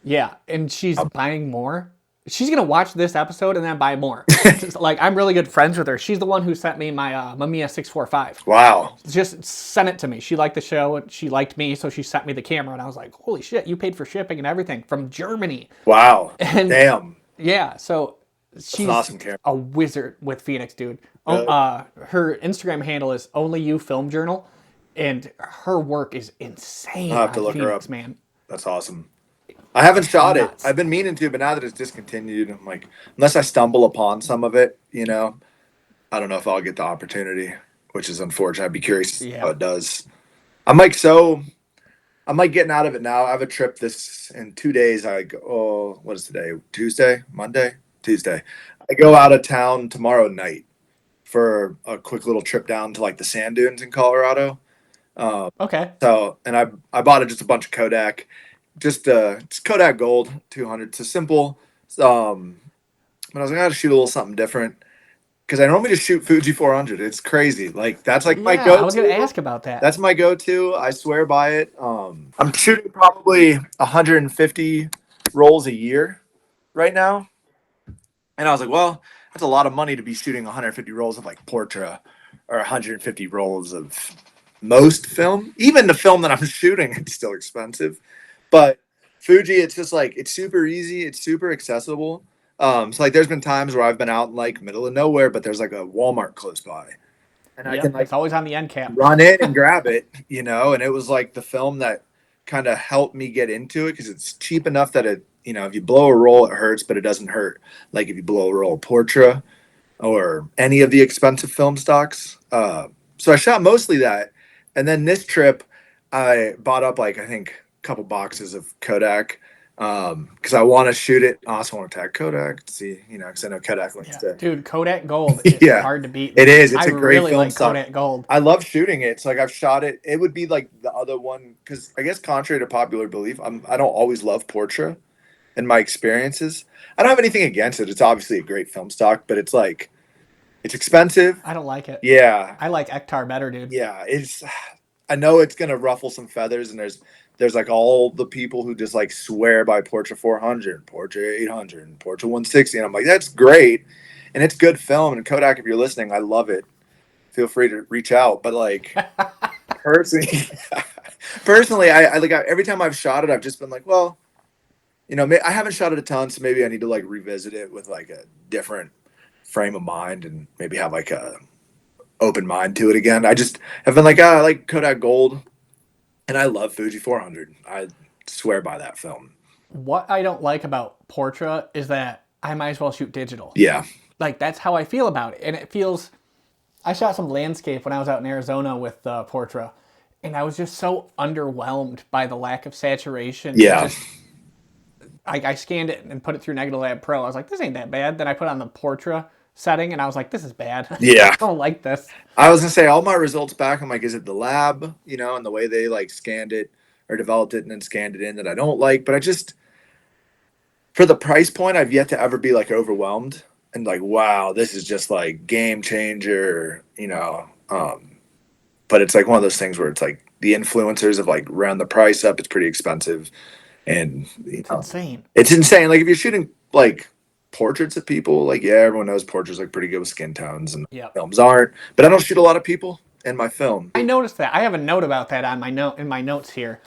Yeah, and she's buying more. She's gonna watch this episode and then buy more. Like I'm really good friends with her. She's the one who sent me my Mamiya 645. Wow. Just sent it to me. She liked the show and she liked me, so she sent me the camera. And I was like, "Holy shit! You paid for shipping and everything from Germany." Wow. And damn. Yeah. So she's an awesome camera. A wizard with Phoenix, dude. Really? Her Instagram handle is Only You Film Journal, and her work is insane. I'll have to on look Phoenix, her up. Man. That's awesome. I haven't shot Nuts. it. I've been meaning to, but now that it's discontinued, I'm like, unless I stumble upon some of it, I don't know if I'll get the opportunity, which is unfortunate. I'd be curious to see how it does. I'm like getting out of it now. I have a trip in 2 days. I go, what is today? Tuesday? Monday? Tuesday. I go out of town tomorrow night for a quick little trip down to like the sand dunes in Colorado. Okay. So, and I bought just a bunch of Kodak. Just Kodak Gold 200. It's a simple. But I was like, I gotta shoot a little something different because I normally just shoot Fuji 400. It's crazy. Like that's like my go-to. I was gonna ask about that. That's my go-to. I swear by it. I'm shooting probably 150 rolls a year right now, and I was like, well, that's a lot of money to be shooting 150 rolls of like Portra or 150 rolls of most film. Even the film that I'm shooting, it's still expensive. But Fuji, it's just like, it's super easy. It's super accessible. So like there's been times where I've been out in like middle of nowhere, but there's like a Walmart close by, and I can Yep, like it's always on the end cap. run in and grab it, you know. And it was like the film that kind of helped me get into it because it's cheap enough that it, you know, if you blow a roll, it hurts, but it doesn't hurt like if you blow a roll of Portra or any of the expensive film stocks. So I shot mostly that, and then this trip, I bought up like I think a couple boxes of Kodak because I want to shoot it. I also want to tag Kodak to see, you know, because I know Kodak likes Yeah, to. dude, Kodak Gold is Yeah, hard to beat, it man. is. I It's a great really film like stock. Kodak Gold. I love shooting it. So like I've shot it. It would be like the other one because I guess contrary to popular belief, I don't always love Portra in my experiences. I don't have anything against it. It's obviously a great film stock, but it's like it's expensive. I don't like it. Yeah, I like Ektar better, dude. yeah. It's I know it's gonna ruffle some feathers, and there's like all the people who just like swear by Portra 400, Portra 800, and Portra 160, and I'm like that's great, and it's good film. And Kodak, if you're listening, I love it. Feel free to reach out, but like personally, personally, I like every time I've shot it, I've just been like, well, you know, I haven't shot it a ton, so maybe I need to like revisit it with like a different frame of mind and maybe have like a open mind to it again. I just have been like, I like Kodak Gold, and I love Fuji 400. I swear by that film. What I don't like about Portra is that I might as well shoot digital. Yeah, Like that's how I feel about it, and it feels. I shot some landscape when I was out in Arizona with Portra, and I was just so underwhelmed by the lack of saturation. It yeah, just I scanned it and put it through Negative Lab Pro. I was like, this ain't that bad. Then I put on the Portra setting, and I was like, this is bad. I yeah. don't like this. I was gonna say all my results back. I'm like, is it the lab, you know, and the way they like scanned it or developed it and then scanned it in that I don't like? But I just for the price point, I've yet to ever be like overwhelmed and like, wow, this is just like game changer, you know. But it's like one of those things where it's like the influencers have like round the price up. It's pretty expensive, and you It's know, insane. it's insane. Like if you're shooting like portraits of people, like yeah, everyone knows portraits like pretty good with skin tones, and Yep. films aren't. But I don't shoot a lot of people in my film. I noticed that. I have a note about that on my note in my notes here.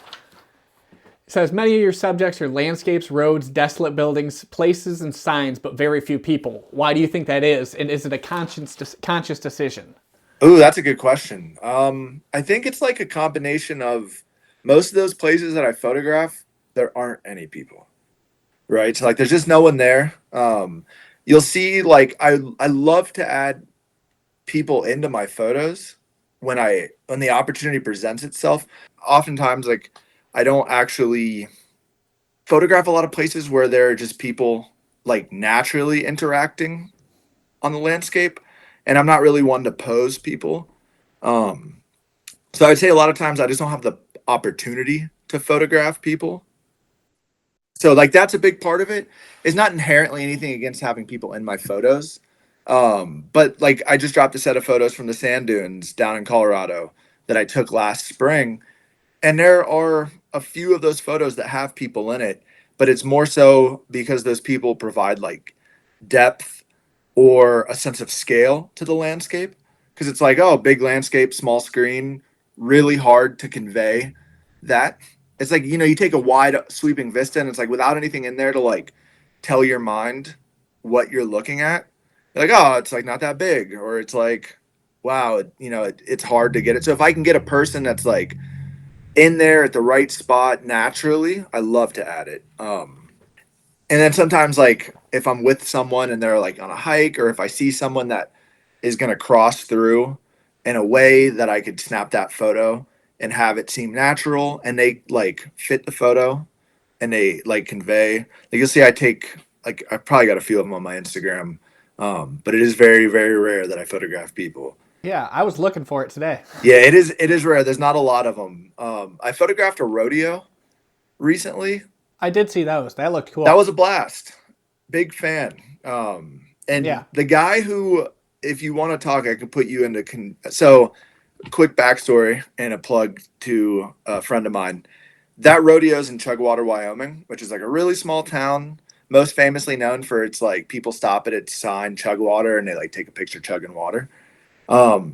It says many of your subjects are landscapes, roads, desolate buildings, places, and signs, but very few people. Why do you think that is? And is it a conscious decision? Ooh, that's a good question. I think it's like a combination of most of those places that I photograph, there aren't any people, right? So like there's just no one there. You'll see like I love to add people into my photos when the opportunity presents itself. Oftentimes like I don't actually photograph a lot of places where there are just people like naturally interacting on the landscape, and I'm not really one to pose people. Um, so I'd say a lot of times I just don't have the opportunity to photograph people. So like that's a big part of it. It's not inherently anything against having people in my photos. But like I just dropped a set of photos from the sand dunes down in Colorado that I took last spring, and there are a few of those photos that have people in it, but it's more so because those people provide like depth or a sense of scale to the landscape. Because it's like, oh, big landscape, small screen, really hard to convey that. It's like, you know, you take a wide sweeping vista and it's like without anything in there to like tell your mind what you're looking at. You're like, oh, it's like not that big. Or it's like, wow, you know, it's hard to get it. So if I can get a person that's like in there at the right spot naturally, I love to add it. And then sometimes like if I'm with someone and they're like on a hike, or if I see someone that is going to cross through in a way that I could snap that photo and have it seem natural, and they like fit the photo and they like convey, like you'll see I take like I probably got a few of them on my Instagram, but it is very very rare that I photograph people. Yeah, I was looking for it today. Yeah, it is rare. There's not a lot of them. I photographed a rodeo recently. I did see those. That looked That cool. was a blast. Big fan. And Yeah. the guy who, if you want to talk, I can put you into. So, quick backstory and a plug to a friend of mine. That rodeo's in Chugwater, Wyoming, which is like a really small town, most famously known for its like people stop at its sign Chugwater and they like take a picture chugging water.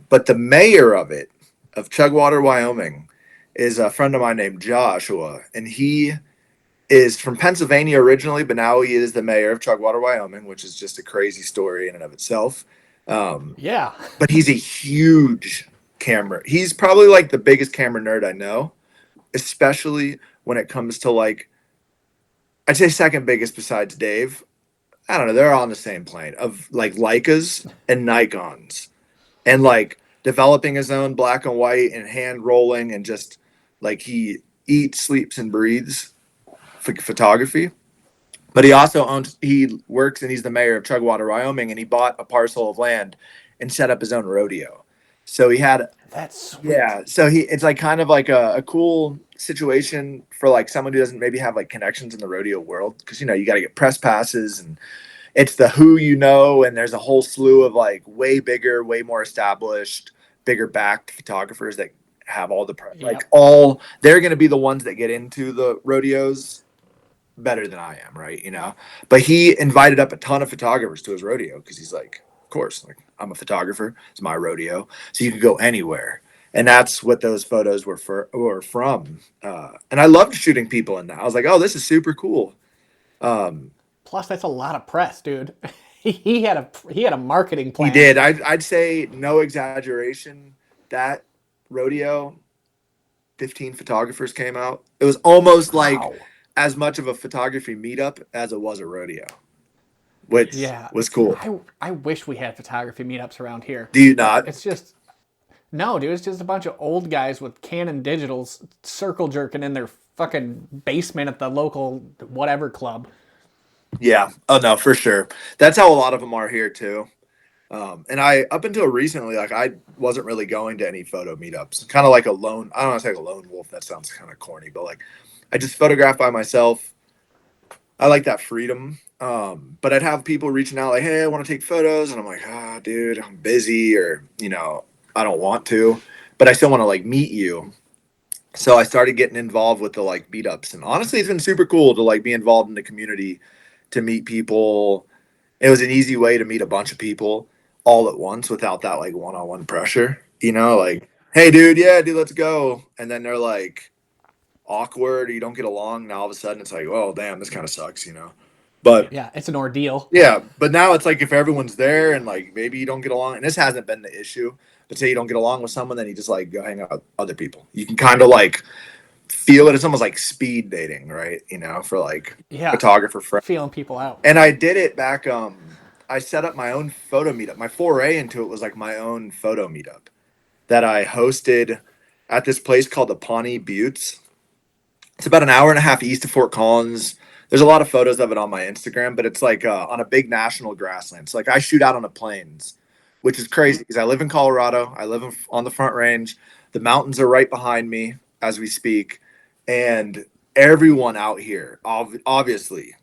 But the mayor of it, of Chugwater, Wyoming, is a friend of mine named Joshua, and he is from Pennsylvania originally, but now he is the mayor of Chugwater, Wyoming, which is just a crazy story in and of itself. Um, Yeah. but he's a huge camera. He's probably like the biggest camera nerd I know, especially when it comes to like, I'd say second biggest besides Dave. I don't know. They're on the same plane of like Leicas and Nikons and like developing his own black and white and hand rolling and just like he eats, sleeps, and breathes photography. But he works and he's the mayor of Chugwater, Wyoming, and he bought a parcel of land and set up his own rodeo. So he had, That's sweet. yeah, so it's like kind of like a cool situation for like someone who doesn't maybe have like connections in the rodeo world. Cause you got to get press passes and it's the who and there's a whole slew of like way bigger, way more established, bigger backed photographers that have all the like Yep. all they're going to be the ones that get into the rodeos better than I am, right? But he invited up a ton of photographers to his rodeo because he's like, of course, like I'm a photographer. It's my rodeo, so you can go anywhere. And that's what those photos were from. And I loved shooting people in that. I was like, oh, this is super cool. Um, Plus, that's a lot of press, dude. He had a marketing he plan. did. I'd say no exaggeration. That rodeo, 15 photographers came out. It was almost like Wow. as much of a photography meetup as it was a rodeo, which Yeah. was cool. I wish we had photography meetups around here, Do you but not? it's just no, dude. It's just a bunch of old guys with Canon digitals circle jerking in their fucking basement at the local whatever club. Yeah. Oh no, for sure. That's how a lot of them are here too. And I, up until recently, like I wasn't really going to any photo meetups. Kind of like a lone. I don't want to say like a lone wolf. That sounds kind of corny, but like I just photograph by myself. I like that freedom. But I'd have people reaching out like, "Hey, I want to take photos," and I'm like, "Ah, dude, I'm busy," or I don't want to, but I still want to like meet you. So I started getting involved with the like meetups, and honestly, it's been super cool to like be involved in the community, to meet people. It was an easy way to meet a bunch of people all at once without that like one-on-one pressure. Like, hey, dude, yeah, dude, let's go, and then they're like awkward, or you don't get along. Now all of a sudden, it's like, oh, damn, this kind of sucks. But Yeah, it's an ordeal. yeah, but now it's like if everyone's there and like maybe you don't get along, and this hasn't been the issue, but say you don't get along with someone, then you just like go hang out with other people. You can kind of like feel it. It's almost like speed dating, right? For like Yeah, photographer friends. feeling people out. And I did it back. I set up my own photo meetup. My foray into it was like my own photo meetup that I hosted at this place called the Pawnee Buttes. It's about an hour and a half east of Fort Collins. There's a lot of photos of it on my Instagram, but it's like on a big national grassland. So like I shoot out on the plains, which is crazy because I live in Colorado. I live on the Front Range. The mountains are right behind me as we speak, and everyone out here, obviously,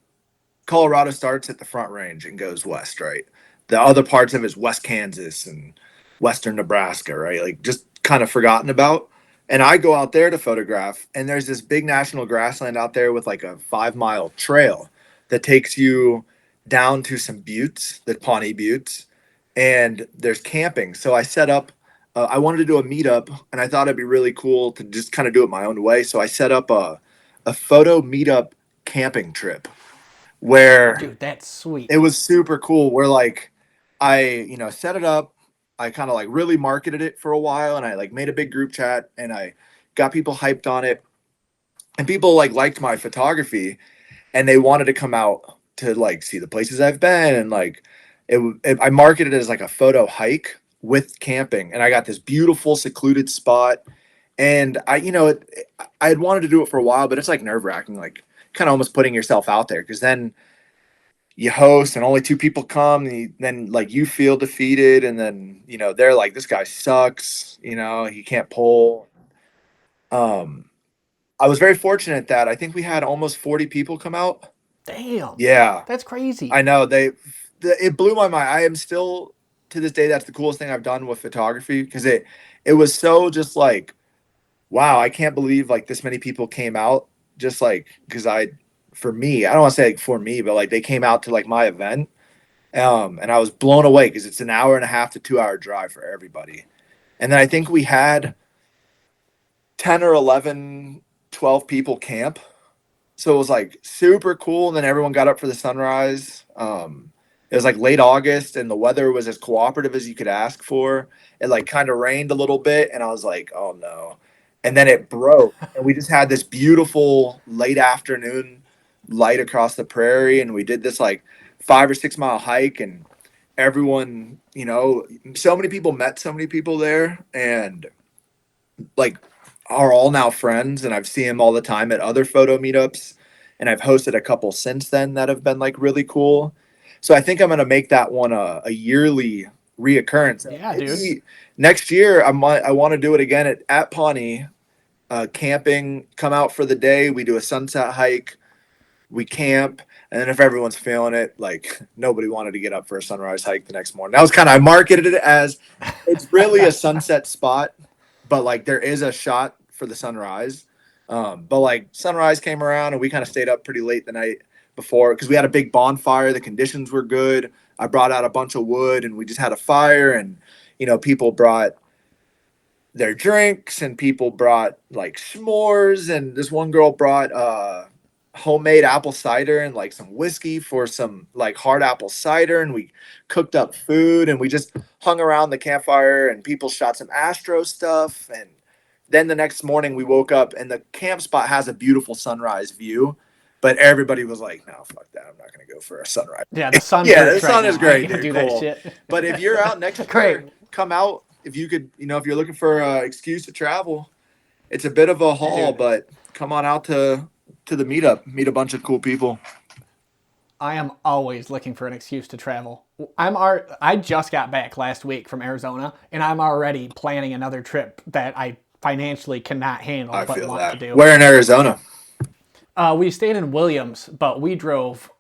Colorado starts at the Front Range and goes west, right? The other parts of it is West Kansas and Western Nebraska, right? Like just kind of forgotten about. And I go out there to photograph, and there's this big national grassland out there with like a 5 mile trail that takes you down to some buttes, the Pawnee Buttes, and there's camping. So I set up, I wanted to do a meetup, and I thought it'd be really cool to just kind of do it my own way. So I set up a photo meetup camping trip where Dude, that's it sweet. was super cool. Where like I, set it up. I kind of like really marketed it for a while, and I like made a big group chat, and I got people hyped on it, and people like liked my photography, and they wanted to come out to like see the places I've been, and like I marketed it as like a photo hike with camping, and I got this beautiful secluded spot, and I had wanted to do it for a while, but it's like nerve wracking, like kind of almost putting yourself out there because then you host and only two people come, and then like you feel defeated, and then they're like, this guy sucks, he can't pull. um I was very fortunate that I think we had almost 40 people come out. Damn, Yeah, that's crazy. I know. It blew my mind. I am still, to this day, that's the coolest thing I've done with photography because it was so just like, wow, I can't believe like this many people came out, just like because for me, I don't want to say like for me, but like they came out to like my event. And I was blown away because it's an hour and a half to 2 hour drive for everybody. And then I think we had 10 or 11, 12 people camp. So it was like super cool. And then everyone got up for the sunrise. It was like late August and the weather was as cooperative as you could ask for. It like kind of rained a little bit and I was like, oh no. And then it broke and we just had this beautiful late afternoon light across the prairie. And we did this like 5 or 6 mile hike and everyone, so many people met so many people there and like are all now friends and I've seen them all the time at other photo meetups and I've hosted a couple since then that have been like really cool. So I think I'm gonna make that one a yearly reoccurrence. Yeah, dude. Maybe next year I want to do it again at Pawnee, camping, come out for the day, we do a sunset hike, we camp, and then if everyone's feeling it, like nobody wanted to get up for a sunrise hike the next morning. That was kind of I marketed it as it's really a sunset spot, but like there is a shot for the sunrise. But like sunrise came around and we kind of stayed up pretty late the night before because we had a big bonfire. The conditions were good. I brought out a bunch of wood and we just had a fire and people brought their drinks and people brought like s'mores and this one girl brought homemade apple cider and like some whiskey for some like hard apple cider and we cooked up food and we just hung around the campfire and people shot some Astro stuff and then the next morning we woke up and the camp spot has a beautiful sunrise view but everybody was like no fuck that I'm not going to go for a sunrise. Yeah, the sun. Yeah, the right sun now. is great, I can't dude, do cool. that shit. But if you're out next Great. year, come out if you could if you're looking for an excuse to travel. It's a bit of a haul, Dude. but come on out to the meetup, meet a bunch of cool people. I am always looking for an excuse to travel. I just got back last week from Arizona, and I'm already planning another trip that I financially cannot handle I but feel want that. to do. Where in Arizona? We stayed in Williams, but we drove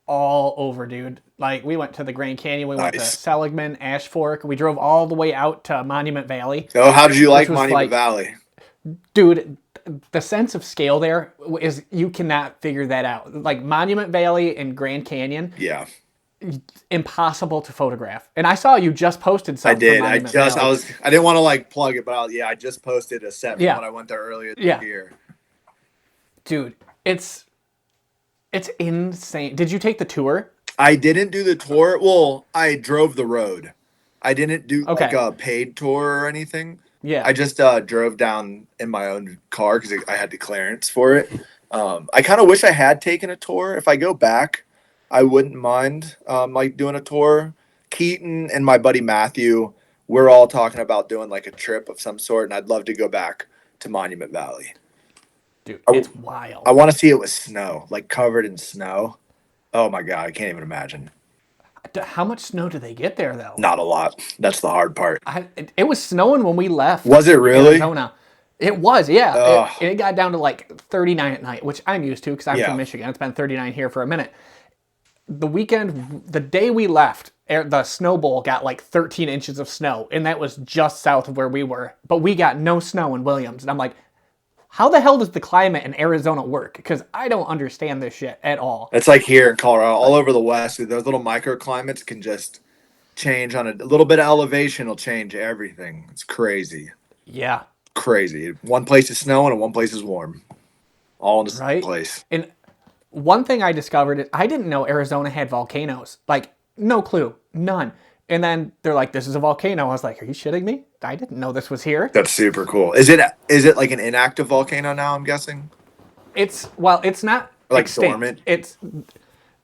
all over, dude. Like we went to the Grand Canyon, we went to Nice. Seligman, Ash Fork. We drove all the way out to Monument Valley. Oh, how did you like was Monument like- Valley? Dude, the sense of scale there is you cannot figure that out. Like Monument Valley and Grand Canyon, Yeah, impossible to photograph. And I saw you just posted I something. did. From I Monument just Valley. I didn't want to like plug it, but I just posted a set from Yeah. when I went there earlier this Yeah. year. Dude, it's insane. Did you take the tour? I didn't do the tour. Well, I drove the road. I didn't do like Okay. a paid tour or anything. Yeah. I just drove down in my own car because I had the clearance for it. I kind of wish I had taken a tour. If I go back, I wouldn't mind like doing a tour. Keaton and my buddy Matthew, we're all talking about doing like a trip of some sort, and I'd love to go back to Monument Valley. Dude, I- it's wild. I want to see it with snow, like covered in snow. Oh my God, I can't even imagine. How much snow do they get there, though? Not a lot. That's the hard part. It was snowing when we left. Was it really? Arizona. It was, yeah. Ugh. It got down to like 39 at night, which I'm used to because I'm Yeah. from Michigan. It's been 39 here for a minute. The weekend, the day we left, the snow bowl got like 13 inches of snow, and that was just south of where we were. But we got no snow in Williams. And I'm like, how the hell does the climate in Arizona work? Because I don't understand this shit at all. It's like here in Colorado, all over the West, those little microclimates can just change on a little bit of elevation will change everything. It's crazy. Yeah. Crazy. One place is snowing and one place is warm. All in the same Right? place. And one thing I discovered is I didn't know Arizona had volcanoes. Like, no clue. None. And then they're like, this is a volcano. I was like, are you shitting me? I didn't know this was here. That's super cool. Is it like an inactive volcano now, I'm guessing? It's not Like extinct. dormant?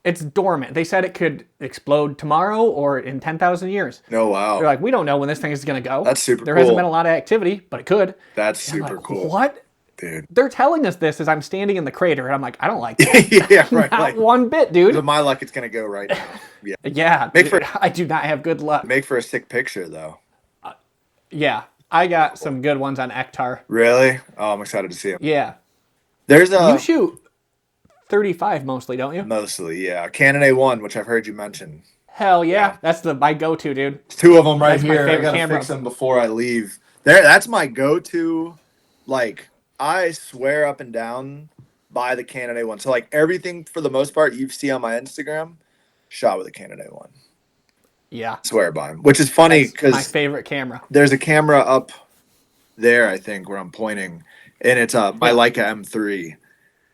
It's dormant. They said it could explode tomorrow or in 10,000 years. No, wow. They're like, we don't know when this thing is going to go. That's super There hasn't cool. been a lot of activity, but it could. That's I'm super like, cool. What? Dude. They're telling us this as I'm standing in the crater, and I'm like, I don't like this. Yeah, right. Not Like, one bit, dude. with my luck, it's going to go right now. Yeah. Yeah, Make for- I do not have good luck. Make for a sick picture, though. Yeah, I got some good ones on Ektar. Really? Oh, I'm excited to see them. Yeah. There's a... You shoot 35 mostly, don't you? Mostly, yeah. Canon A1, which I've heard you mention. Hell yeah. That's my go-to, dude. Two of them right That's my here. I favorite gotta camera. fix them before I leave. That's my go-to. Like, I swear up and down by the Canon A1. So, like, everything for the most part you see on my Instagram, shot with a Canon A1. Yeah. Swear by him. Which is funny My because favorite camera. there's a camera up there, I think, where I'm pointing, and it's my Leica M3.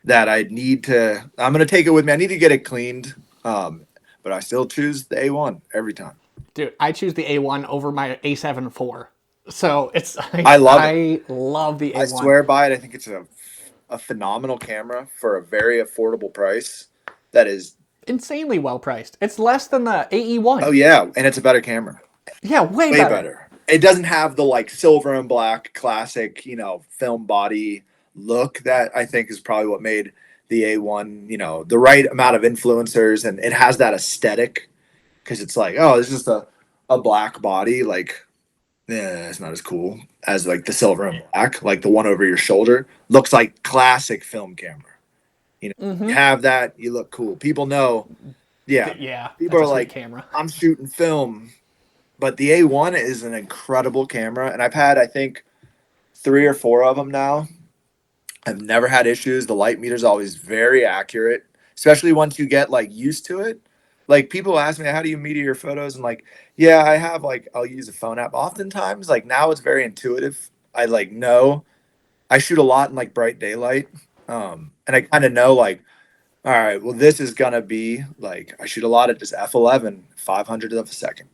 that I'm going to take it with me. I need to get it cleaned. But I still choose the A1 every time. Dude, I choose the A1 over my A7 IV. So it's I like, love it. I love the I A1. swear by it. I think it's a phenomenal camera for a very affordable price. That is, Insanely well priced. It's less than the oh AE1. yeah, and it's a better camera. Yeah, way Way better. better. It doesn't have the like silver and black classic, film body look that I think is probably what made the A1, the right amount of influencers, and it has that aesthetic because it's like, oh, it's just a black body. Like, it's not as cool as like the silver and black. Like the one over your shoulder looks like classic film camera. You have that, you look cool. People know, yeah. Yeah, People that's are a sweet like, camera. I'm shooting film, but the A1 is an incredible camera, and I've had I think 3 or 4 of them now. I've never had issues. The light meter's always very accurate, especially once you get like used to it. Like people ask me, how do you meter your photos? And like, yeah, I have like I'll use a phone app. Oftentimes, like now it's very intuitive. I like know I shoot a lot in like bright daylight. And I kind of know like, all right, well, this is gonna be like I shoot a lot at just f11, 500th of a second.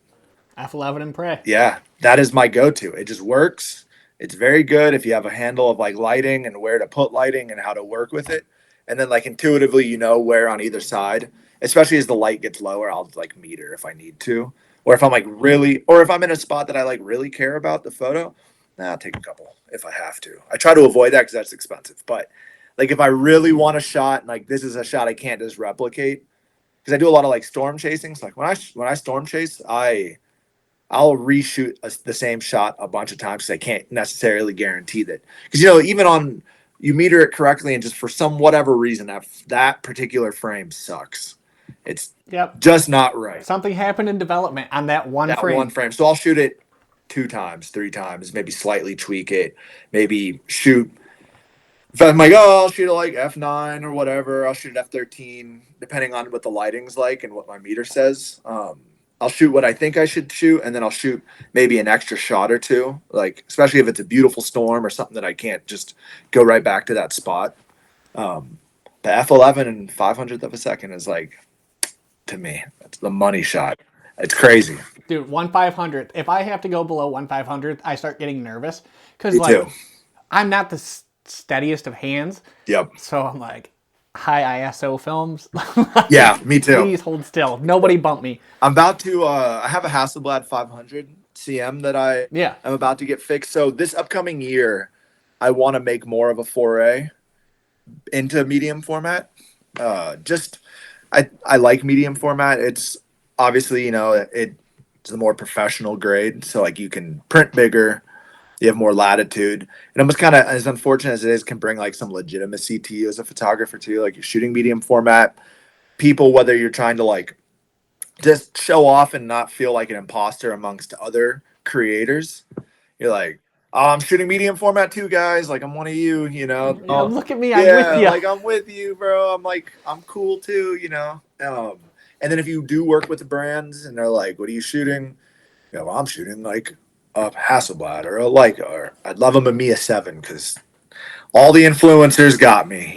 F11 and Prey. Yeah, that is my go-to. It just works. It's very good if you have a handle of like lighting and where to put lighting and how to work with it. And then like intuitively you know where on either side, especially as the light gets lower, I'll like meter if I need to. Or if I'm like really or if I'm in a spot that I like really care about the photo, I'll take a couple if I have to. I try to avoid that because that's expensive. But like if I really want a shot, and like this is a shot I can't just replicate, because I do a lot of like storm chasing. So like when I storm chase, I'll reshoot the same shot a bunch of times because I can't necessarily guarantee that. Because even on you meter it correctly, and just for some whatever reason that particular frame sucks. It's Yep. just not right. Something happened in development on that one That frame. one frame. So I'll shoot it 2 times, 3 times, maybe slightly tweak it, maybe shoot. If I'm like, oh, I'll shoot it like f9 or whatever, I'll shoot it f13, depending on what the lighting's like and what my meter says. I'll shoot what I think I should shoot, and then I'll shoot maybe an extra shot or two, like especially if it's a beautiful storm or something that I can't just go right back to that spot. Um, the f11 and 500th of a second is like, to me, that's the money shot. It's crazy. Dude, 1/500th. If I have to go below 1/500th, I start getting nervous. Because, Me like, too. I'm not the steadiest of hands. Yep. So I'm like, high ISO films. Yeah, me too. Please hold still. Nobody bump me. I'm about to. I have a Hasselblad 500 CM that I Yeah. am about to get fixed. So this upcoming year, I want to make more of a foray into medium format. Just I like medium format. It's obviously it's the more professional grade, so like you can print bigger, you have more latitude, and almost kind of as unfortunate as it is, can bring like some legitimacy to you as a photographer too. Like you're shooting medium format, people whether you're trying to like just show off and not feel like an imposter amongst other creators. You're like, oh, I'm shooting medium format too, guys. Like I'm one of you, Yeah, look at me. I'm with yeah, you. like I'm with you, bro. I'm like, I'm cool too. And then if you do work with the brands and they're like, what are you shooting? Well, I'm shooting like a Hasselblad or a Leica, or I'd love them a Mia 7 because all the influencers got me.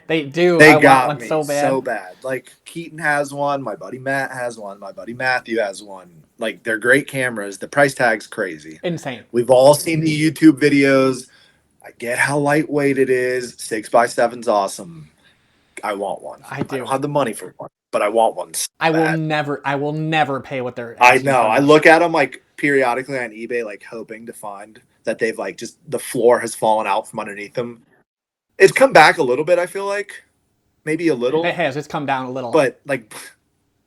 They do. They I want got one me so bad. so bad. Like Keaton has one, my buddy Matt has one, my buddy Matthew has one. Like they're great cameras. The price tag's crazy. Insane. We've all seen the YouTube videos. I get how lightweight it is. 6x7's awesome. I want one. I do. don't have the money for one, but I want one so I will bad. never pay what they're I asking know. for I now. look at them like periodically on eBay, like hoping to find that they've like just the floor has fallen out from underneath them. It's come back a little bit, I feel like. Maybe a little. It has. It's come down a little. But like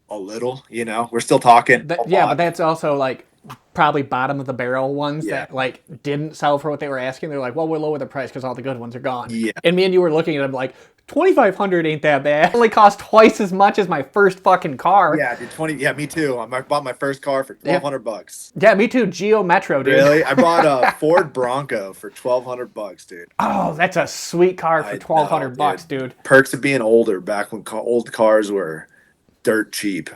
a little, we're still talking a Yeah, lot. but that's also like probably bottom of the barrel ones Yeah. that like didn't sell for what they were asking. They're like, well, we'll lower the price because all the good ones are gone. Yeah. And me and you were looking at them like, 2,500 ain't that bad. It only cost twice as much as my first fucking car. Yeah, dude, 20. Yeah, me too. I bought my first car for $1,200. Yeah, me too. Geo Metro, dude. Really? I bought a Ford Bronco for $1,200, dude. Oh, that's a sweet car for $1,200, dude. Perks of being older back when old cars were dirt cheap.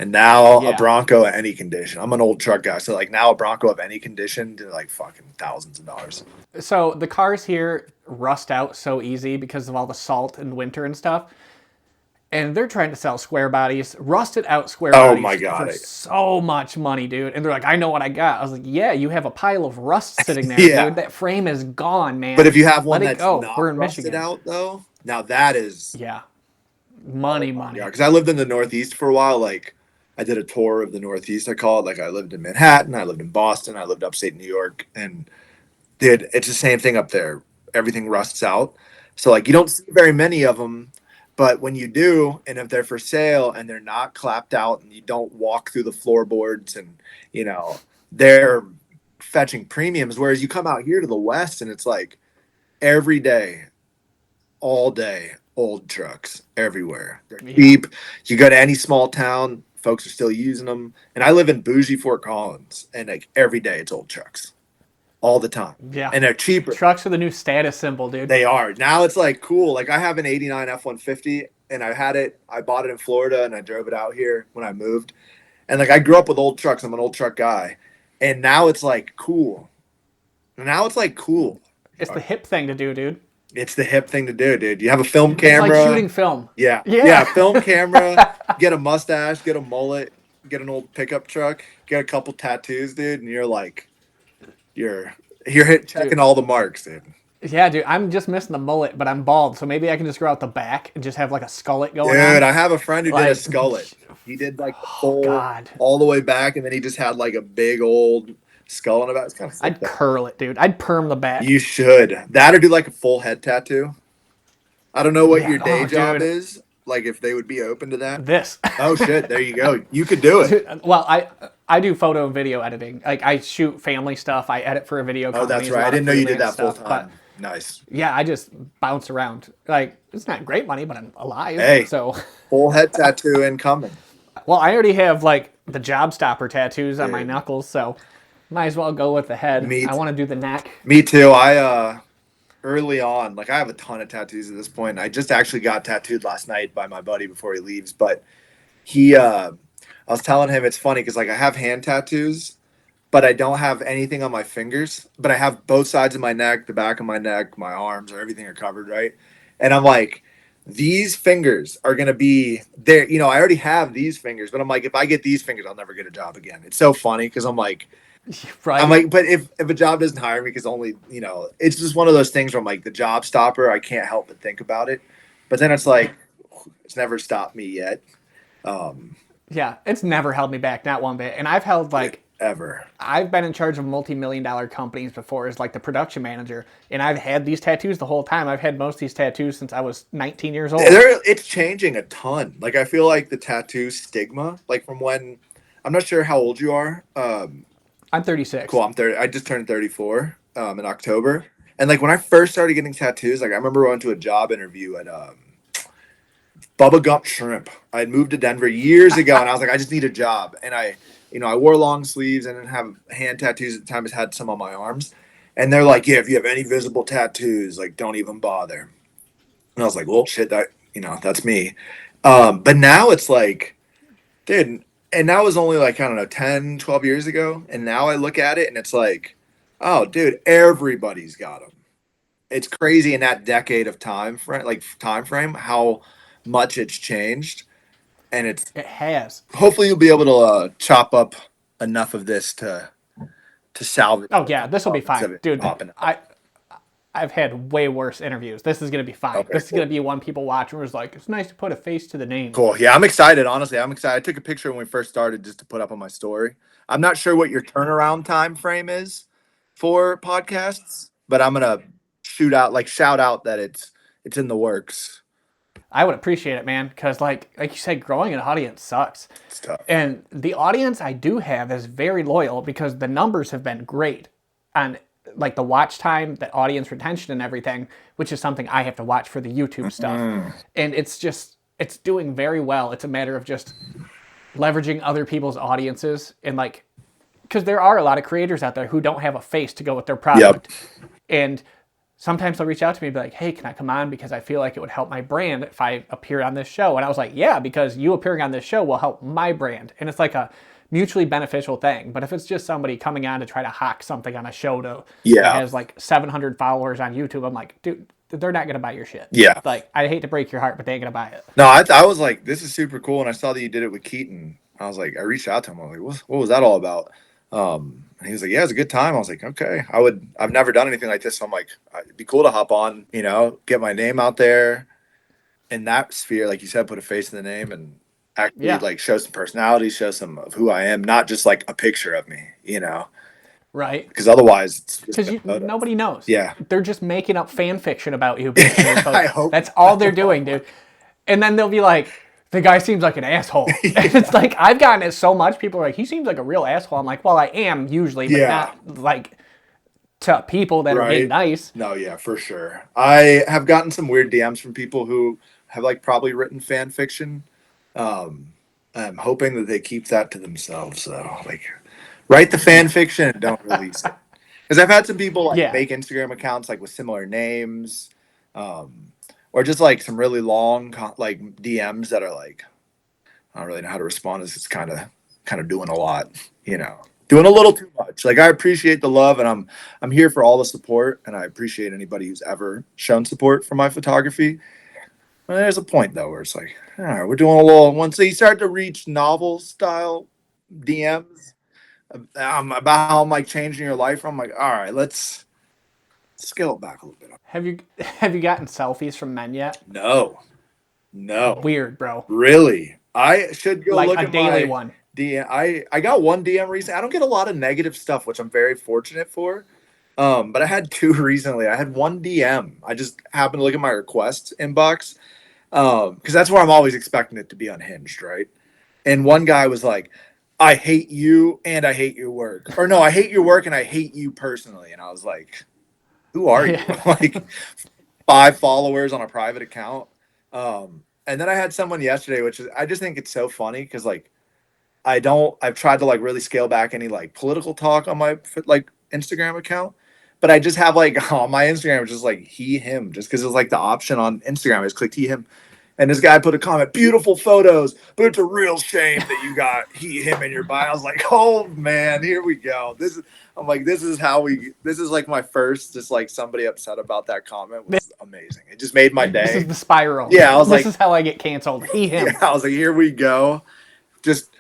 And now a Yeah. Bronco at any condition. I'm an old truck guy, so like now a Bronco of any condition to like fucking thousands of dollars. So the cars here rust out so easy because of all the salt and winter and stuff. And they're trying to sell square bodies, rusted out square Oh my bodies god. for so much money, dude. And they're like, I know what I got. I was like, yeah, you have a pile of rust sitting there, Yeah. dude. That frame is gone, man. But if you have one Let it that's go. not We're in rusted Michigan. out though, now that is Yeah. Money, yeah. money. Because I lived in the Northeast for a while. Like I did a tour of the Northeast. I call it. Like I lived in Manhattan. I lived in Boston. I lived upstate New York, and dude, it's the same thing up there. Everything rusts out. So like you don't see very many of them, but when you do, and if they're for sale and they're not clapped out, and you don't walk through the floorboards, and you know they're fetching premiums. Whereas you come out here to the West, and it's like every day, all day, old trucks everywhere. They're Yeah. cheap. You go to any small town, folks are still using them. And I live in bougie Fort Collins, and like every day it's old trucks all the time. Yeah. And they're cheaper. Trucks are the new status symbol, dude. They are. Now it's like cool. Like I have an 89 F-150 and I bought it in Florida and I drove it out here when I moved. And like I grew up with old trucks. I'm an old truck guy. And now it's like cool. Now it's like cool. It's the hip thing to do, dude. It's the hip thing to do, dude. You have a film It's camera. like shooting film. Yeah. Yeah. Yeah. Film camera, get a mustache, get a mullet, get an old pickup truck, get a couple tattoos, dude, and you're like, you're checking all the marks, dude. Yeah, dude. I'm just missing the mullet, but I'm bald, so maybe I can just grow out the back and just have like a skullet going Dude, on. I have a friend who did a Like- skullet. He did like the full God. all the way back, and then he just had like a big old skull on the back. It's kind of sick. I'd curl it, dude. I'd perm the back. You should. That or do like a full head tattoo. I don't know what Yeah, your day oh, job dude. is. Like if they would be open to that. This. Oh shit, there you go. You could do it. Dude, well, I do photo and video editing. Like I shoot family stuff. I edit for a video company. Oh, that's There's a right. I lot of didn't know you did freelance that full stuff, time. but Nice. yeah, I just bounce around. Like it's not great money, but I'm alive. Hey. So, Full head tattoo incoming. well, I already have like the job stopper tattoos on my Dude. knuckles, so might as well go with the head. Me I want to do the neck. Me too. I early on, like I have a ton of tattoos at this point. I just actually got tattooed last night by my buddy before he leaves, but I was telling him it's funny because like I have hand tattoos, but I don't have anything on my fingers, but I have both sides of my neck, the back of my neck, my arms, or everything are covered, right? And I'm like, these fingers are gonna be there. You know, I already have these fingers, but I'm like, if I get these fingers, I'll never get a job again. It's so funny because Right. I'm like, but if a job doesn't hire me, because only, you know, it's just one of those things where I'm like, the job stopper, I can't help but think about it. But then it's like, it's never stopped me yet. Yeah, it's never held me back, not one bit. And I've held like Ever. I've been in charge of multi-million-dollar companies before as like the production manager, and I've had these tattoos the whole time. I've had most of these tattoos since I was 19 years old. It's changing a ton. Like, I feel like the tattoo stigma, like from when, I'm not sure how old you are. I'm 36. Cool, I'm 30. I just turned 34 in October. And like when I first started getting tattoos, like I remember going to a job interview at Bubba Gump Shrimp. I had moved to Denver years ago, and I was like, I just need a job. And I wore long sleeves and didn't have hand tattoos at the time. I just had some on my arms. And they're like, yeah, if you have any visible tattoos, like, don't even bother. And I was like, well, shit, that's me. But now it's like, dude, and that was only like, I don't know, 10, 12 years ago. And now I look at it and it's like, oh, dude, everybody's got them. It's crazy in that decade of time frame, how much it's changed. And It has. hopefully you'll be able to chop up enough of this to salvage. Oh yeah, this will be Instead of fine, it dude. popping up. I've had way worse interviews. This is gonna be fine. Okay, This is cool. gonna be one people watch and was like, it's nice to put a face to the name. Cool. Yeah, I'm excited. Honestly, I'm excited. I took a picture when we first started just to put up on my story. I'm not sure what your turnaround time frame is for podcasts, but I'm gonna shout out that it's in the works. I would appreciate it, man, because like you said, growing an audience sucks. It's tough. And the audience I do have is very loyal because the numbers have been great on like the watch time, the audience retention and everything, which is something I have to watch for the YouTube stuff. And it's doing very well. It's a matter of just leveraging other people's audiences and like, because there are a lot of creators out there who don't have a face to go with their product. And sometimes they'll reach out to me and be like, hey, can I come on? Because I feel like it would help my brand if I appear on this show. And I was like, yeah, because you appearing on this show will help my brand. And it's like a mutually beneficial thing. But if it's just somebody coming on to try to hack something on a show that Yeah. has like 700 followers on YouTube, I'm like, dude, they're not going to buy your shit. Yeah. Like, I hate to break your heart, but they ain't going to buy it. No, I was like, this is super cool. And I saw that you did it with Keaton. I was like, I reached out to him. I was like, what was that all about? And he was like, yeah, it was a good time. I was like, okay, I've never done anything like this. So I'm like, it'd be cool to hop on, get my name out there in that sphere. Like you said, put a face in the name and actually like show some personality, show some of who I am, not just like a picture of me, Right. because otherwise it's just Because nobody knows. Yeah. They're just making up fan fiction about you based on your I photos. hope That's all they're doing, dude. And then they'll be like, the guy seems like an asshole. And it's like, I've gotten it so much. People are like, he seems like a real asshole. I'm like, well, I am usually, but not like to people that are being nice. No, yeah, for sure. I have gotten some weird DMs from people who have like probably written fan fiction. I'm hoping that they keep that to themselves. So like, write the fan fiction and don't release it. Because I've had some people like make Instagram accounts like with similar names, or just like some really long like DMs that are like, I don't really know how to respond. It's kind of doing a lot, doing a little too much. Like I appreciate the love, and I'm here for all the support, and I appreciate anybody who's ever shown support for my photography. Well, there's a point though where it's like, all right, we're doing a little. Once you start to reach novel style DMs about how I'm like changing your life, I'm like, all right, let's scale it back a little bit. Have you gotten selfies from men yet? No. Weird, bro. Really? I should go like look a at daily my one. DM. I got one DM recently. I don't get a lot of negative stuff, which I'm very fortunate for. But I had two recently. I had one DM. I just happened to look at my request inbox. Because that's where I'm always expecting it to be unhinged, right? And one guy was like, I hate you and I hate your work. Or no, I hate your work and I hate you personally. And I was like, who are you? Like 5 followers on a private account. And then I had someone yesterday, which is, I just think it's so funny because like I've tried to like really scale back any like political talk on my like Instagram account, but I just have like on my Instagram, it's just like he, him, just because it's like the option on Instagram. I just clicked he, him. And this guy put a comment, beautiful photos, but it's a real shame that you got he, him in your bio. I was like, oh man, here we go. I'm like, this is like my first, just like somebody upset about that comment was amazing. It just made my day. This is the spiral. Yeah, I was this is how I get canceled. He, him. Yeah, I was like, here we go. Just,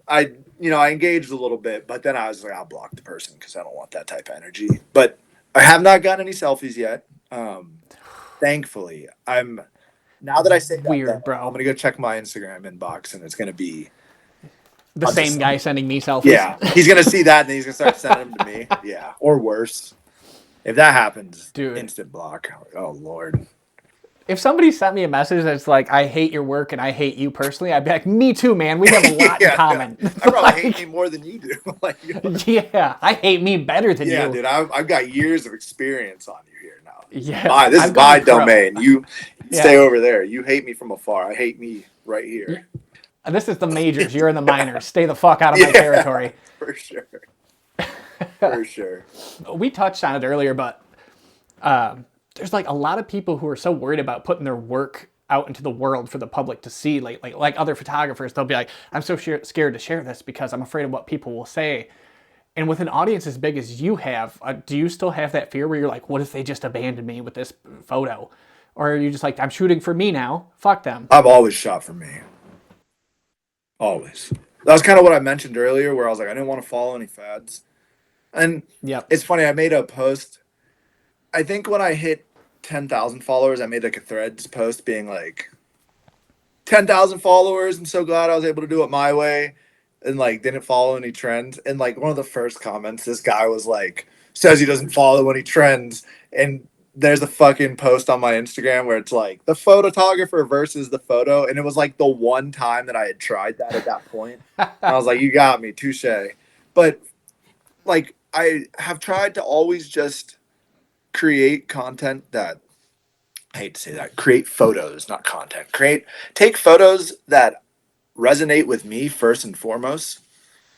I engaged a little bit, but then I was like, I'll block the person because I don't want that type of energy. But I have not gotten any selfies yet. Thankfully, now that I say that, weird, bro. I'm gonna go check my Instagram inbox, and it's gonna be the same guy sending me selfies. Yeah, he's gonna see that, and then he's gonna start sending them to me. Yeah, or worse. If that happens, dude, instant block. Oh Lord. If somebody sent me a message that's like, I hate your work and I hate you personally, I'd be like, me too, man. We have a lot in common. Yeah. I probably hate you more than you do. Like, yeah, I hate me better than you. Yeah, dude, I've got years of experience on you here now. Yeah, this is my domain. You stay over there. You hate me from afar. I hate me right here. This is the majors. You're in the minors. Stay the fuck out of my territory. For sure. For sure. We touched on it earlier, but there's like a lot of people who are so worried about putting their work out into the world for the public to see. Like other photographers, they'll be like, I'm so scared to share this because I'm afraid of what people will say. And with an audience as big as you have, do you still have that fear where you're like, what if they just abandon me with this photo? Or are you just like, I'm shooting for me now. Fuck them. I've always shot for me. Always. That was kind of what I mentioned earlier where I was like, I didn't want to follow any fads. And it's funny, I made a post. I think when I hit 10,000 followers, I made like a Threads post being like, 10,000 followers. I'm so glad I was able to do it my way. And like didn't follow any trends. And like one of the first comments, this guy was like, says he doesn't follow any trends. And there's a fucking post on my Instagram where it's like the photographer versus the photo. And it was like the one time that I had tried that at that point. I was like, you got me, touche. But like I have tried to always just create content that, I hate to say that, create photos, not content. Take photos that resonate with me first and foremost.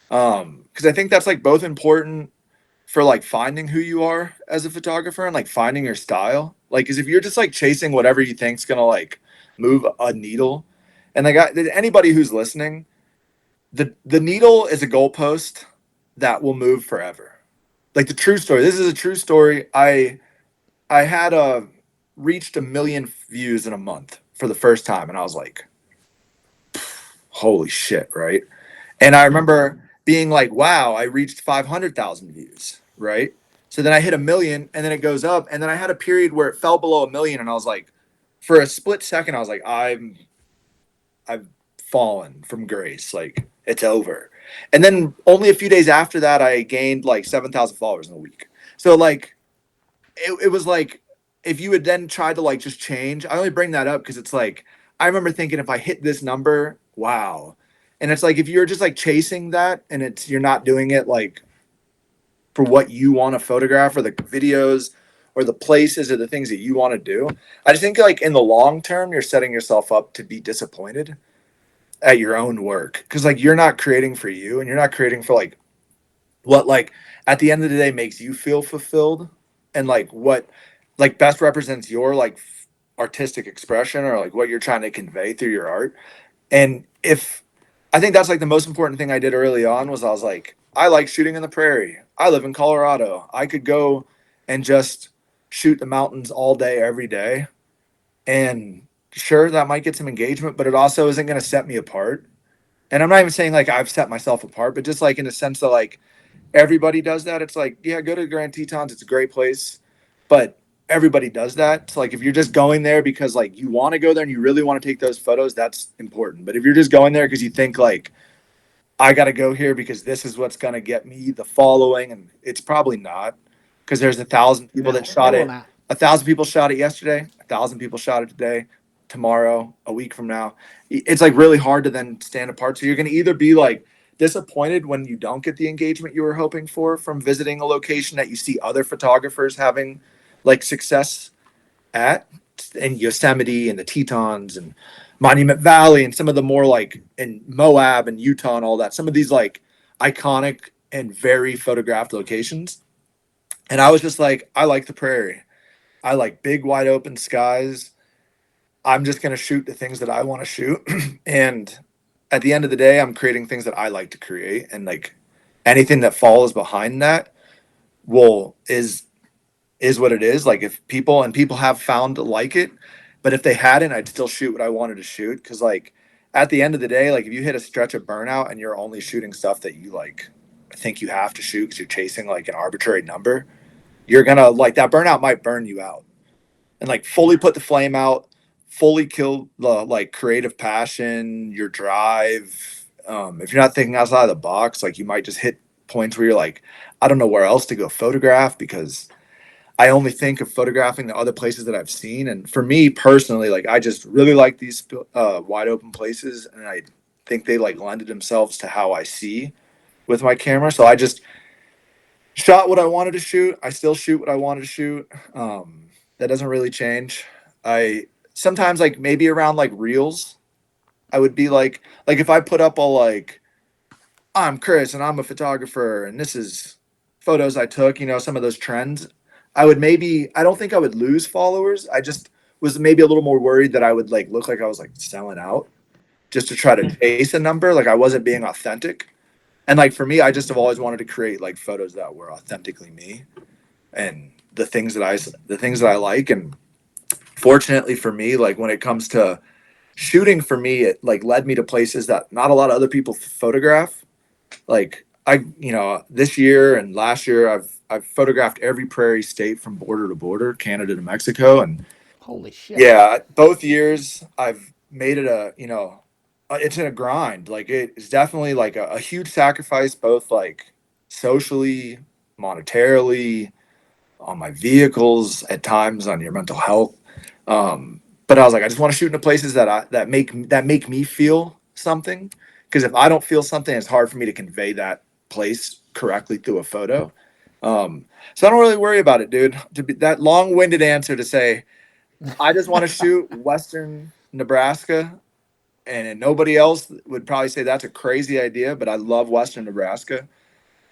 Because I think that's like both important for like finding who you are as a photographer and like finding your style. Like, cause if you're just like chasing whatever you think's gonna like move a needle, and like anybody who's listening, the needle is a goalpost that will move forever. Like the true story. This is a true story. I had reached 1 million views in a month for the first time, and I was like, holy shit, right? And I remember being like, wow, I reached 500,000 views, right? So then I hit 1 million, and then it goes up, and then I had a period where it fell below 1 million, and I was like, for a split second, I was like, I've fallen from grace, like it's over. And then only a few days after that, I gained like 7,000 followers in a week. So like it was like if you had then tried to like just change. I only bring that up because it's like I remember thinking if I hit this number, wow. And it's like if you're just like chasing that and it's you're not doing it like for what you want to photograph or the videos or the places or the things that you want to do. I just think like in the long term, you're setting yourself up to be disappointed at your own work because like you're not creating for you and you're not creating for like what like at the end of the day makes you feel fulfilled and like what like best represents your like artistic expression or like what you're trying to convey through your art. And if I think that's like the most important thing I did early on was I was like, I like shooting in the prairie. I live in Colorado. I could go and just shoot the mountains all day, every day. And sure, that might get some engagement, but it also isn't going to set me apart. And I'm not even saying like I've set myself apart, but just like in a sense that like everybody does that. It's like, yeah, go to Grand Tetons. It's a great place, but everybody does that. So like if you're just going there because like you want to go there and you really want to take those photos, that's important. But if you're just going there because you think like I got to go here because this is what's going to get me the following, and it's probably not because there's 1,000 people that No, shot it will it. not. 1,000 people shot it yesterday. 1,000 people shot it today, tomorrow, a week from now. It's like really hard to then stand apart. So you're going to either be like disappointed when you don't get the engagement you were hoping for from visiting a location that you see other photographers having like success at in Yosemite and the Tetons and Monument Valley and some of the more like in Moab and Utah and all that, some of these like iconic and very photographed locations. And I was just like, I like the prairie. I like big, wide open skies. I'm just going to shoot the things that I want to shoot. And at the end of the day, I'm creating things that I like to create. And like anything that follows behind that will is what it is. Like if people have found to like it, but if they hadn't, I'd still shoot what I wanted to shoot. Cause like at the end of the day, like if you hit a stretch of burnout and you're only shooting stuff that you like think you have to shoot because you're chasing like an arbitrary number, you're gonna like that burnout might burn you out. And like fully put the flame out, fully kill the like creative passion, your drive. If you're not thinking outside of the box, like you might just hit points where you're like, I don't know where else to go photograph because I only think of photographing the other places that I've seen. And for me personally, like I just really like these wide open places, and I think they like lended themselves to how I see with my camera. So I just shot what I wanted to shoot. I still shoot what I wanted to shoot. That doesn't really change. I sometimes like maybe around like reels, I would be like if I put up a like I'm Chris and I'm a photographer and this is photos I took, you know, some of those trends. I don't think I would lose followers. I just was maybe a little more worried that I would like look like I was like selling out just to try to chase a number. Like I wasn't being authentic. And like for me, I just have always wanted to create like photos that were authentically me and the things that I like. And fortunately for me, like when it comes to shooting for me, it like led me to places that not a lot of other people photograph. Like you know, this year and last year, I've photographed every prairie state from border to border, Canada to Mexico, and Holy shit. yeah, both years I've made it a you know, it's in a grind. Like it's definitely like a huge sacrifice, both like socially, monetarily, on my vehicles, at times on your mental health. But I was like, I just want to shoot into places that make me feel something. Because if I don't feel something, it's hard for me to convey that place correctly through a photo. So I don't really worry about it, dude. To be that long-winded answer to say, I just want to shoot Western Nebraska, and nobody else would probably say that's a crazy idea. But I love Western Nebraska,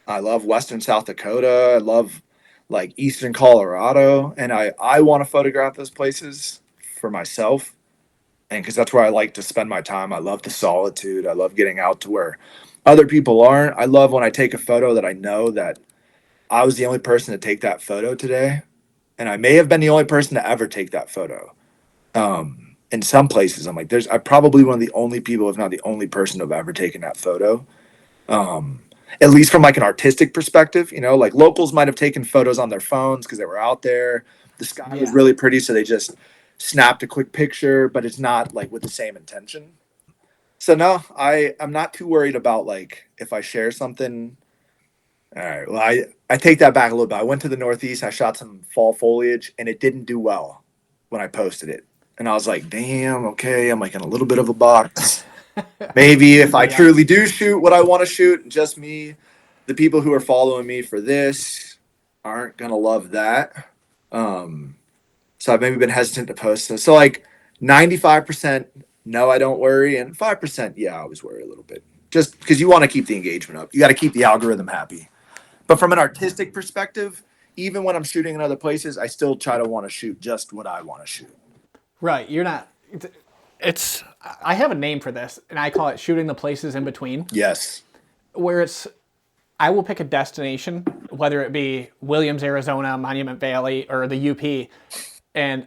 I love Western South Dakota. I love like Eastern Colorado. And I want to photograph those places for myself. And because that's where I like to spend my time. I love the solitude. I love getting out to where other people aren't. I love when I take a photo that I know that I was the only person to take that photo today. And I may have been the only person to ever take that photo. In some places, I'm like, I'm probably one of the only people, if not the only person, to have ever taken that photo. Um, at least from like an artistic perspective, like locals might have taken photos on their phones because they were out there. The sky was Yeah. really pretty, so they just snapped a quick picture, but it's not like with the same intention. So no, I'm not too worried about like if I share something. All right, well I take that back a little bit. I went to the Northeast. I shot some fall foliage, and it didn't do well when I posted it. And I was like, damn, okay, I'm like in a little bit of a box. Maybe if I Yeah. truly do shoot what I want to shoot, just me, the people who are following me for this aren't gonna love that. Um, so I've maybe been hesitant to post this. So like 95%, no, I don't worry, and 5%, yeah, I always worry a little bit. Just because you want to keep the engagement up, you got to keep the algorithm happy. But from an artistic perspective, even when I'm shooting in other places, I still try to want to shoot just what I want to shoot. Right. You're not. It's. I have a name for this, and I call it shooting the places in between, Yes. where it's. I will pick a destination, whether it be Williams, Arizona, Monument Valley, or the UP, and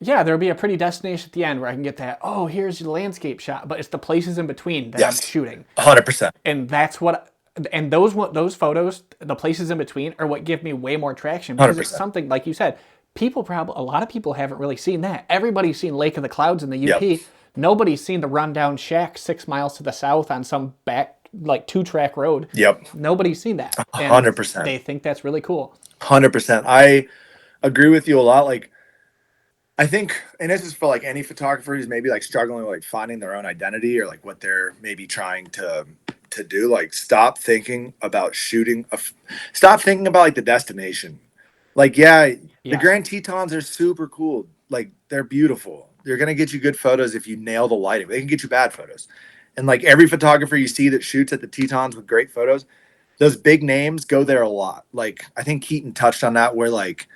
yeah, there'll be a pretty destination at the end where I can get that. Oh, here's your landscape shot, but it's the places in between that I'm Yes. shooting, 100%. and that's what. And those photos, the places in between, are what give me way more traction because it's 100%. something like you said. A lot of people haven't really seen that. Everybody's seen Lake of the Clouds in the Yep. UP. Nobody's seen the rundown shack 6 miles to the south on some back like 2-track road. Yep. Nobody's seen that, and 100%. they think that's really cool. 100%. I agree with you a lot. Like, I think, and this is for like any photographer who's maybe like struggling with like finding their own identity or like what they're maybe trying to do. Like, stop thinking about like the destination. Like, yeah, the Yes. Grand Tetons are super cool. Like, they're beautiful. They're gonna get you good photos if you nail the lighting. They can get you bad photos. And like every photographer you see that shoots at the Tetons with great photos, those big names go there a lot. Like I think Keaton touched on that, where like,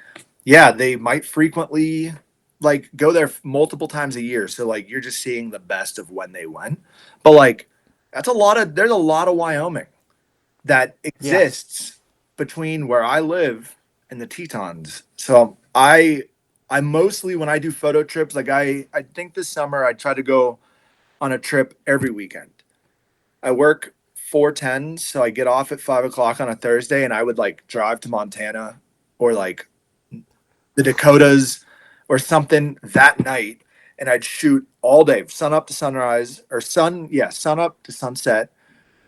yeah, they might frequently like go there multiple times a year. So like you're just seeing the best of when they went. But like there's a lot of Wyoming that Yes. exists between where I live and the Tetons. So I mostly when I do photo trips, like I think this summer I try to go on a trip every weekend. I work 4 10s, so I get off at 5 o'clock on a Thursday, and I would like drive to Montana or like the Dakotas or something that night, and I'd shoot all day, sun up to sunrise, or sun up to sunset,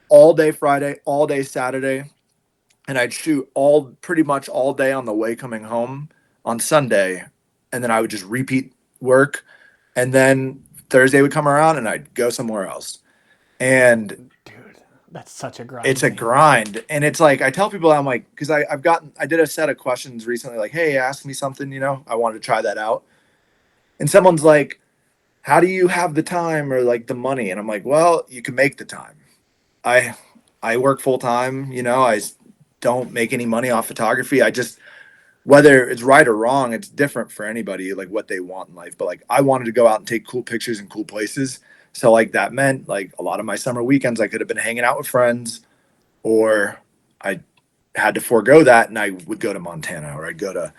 all day Friday, all day Saturday, and I'd shoot all pretty much all day on the way coming home on Sunday, and then I would just repeat work, and then Thursday would come around, and I'd go somewhere else, and Dude, that's such a it's grind, a man. grind. And it's like I tell people, I'm like, because I did a set of questions recently, like, hey, ask me something, I wanted to try that out, and someone's like, how do you have the time or like the money? And I'm like, well, you can make the time. I i work full time, I don't make any money off photography. I just, whether it's right or wrong, it's different for anybody, like what they want in life. But like I wanted to go out and take cool pictures in cool places, so like that meant like a lot of my summer weekends I could have been hanging out with friends, or I had to forego that and I would go to Montana, or I'd go to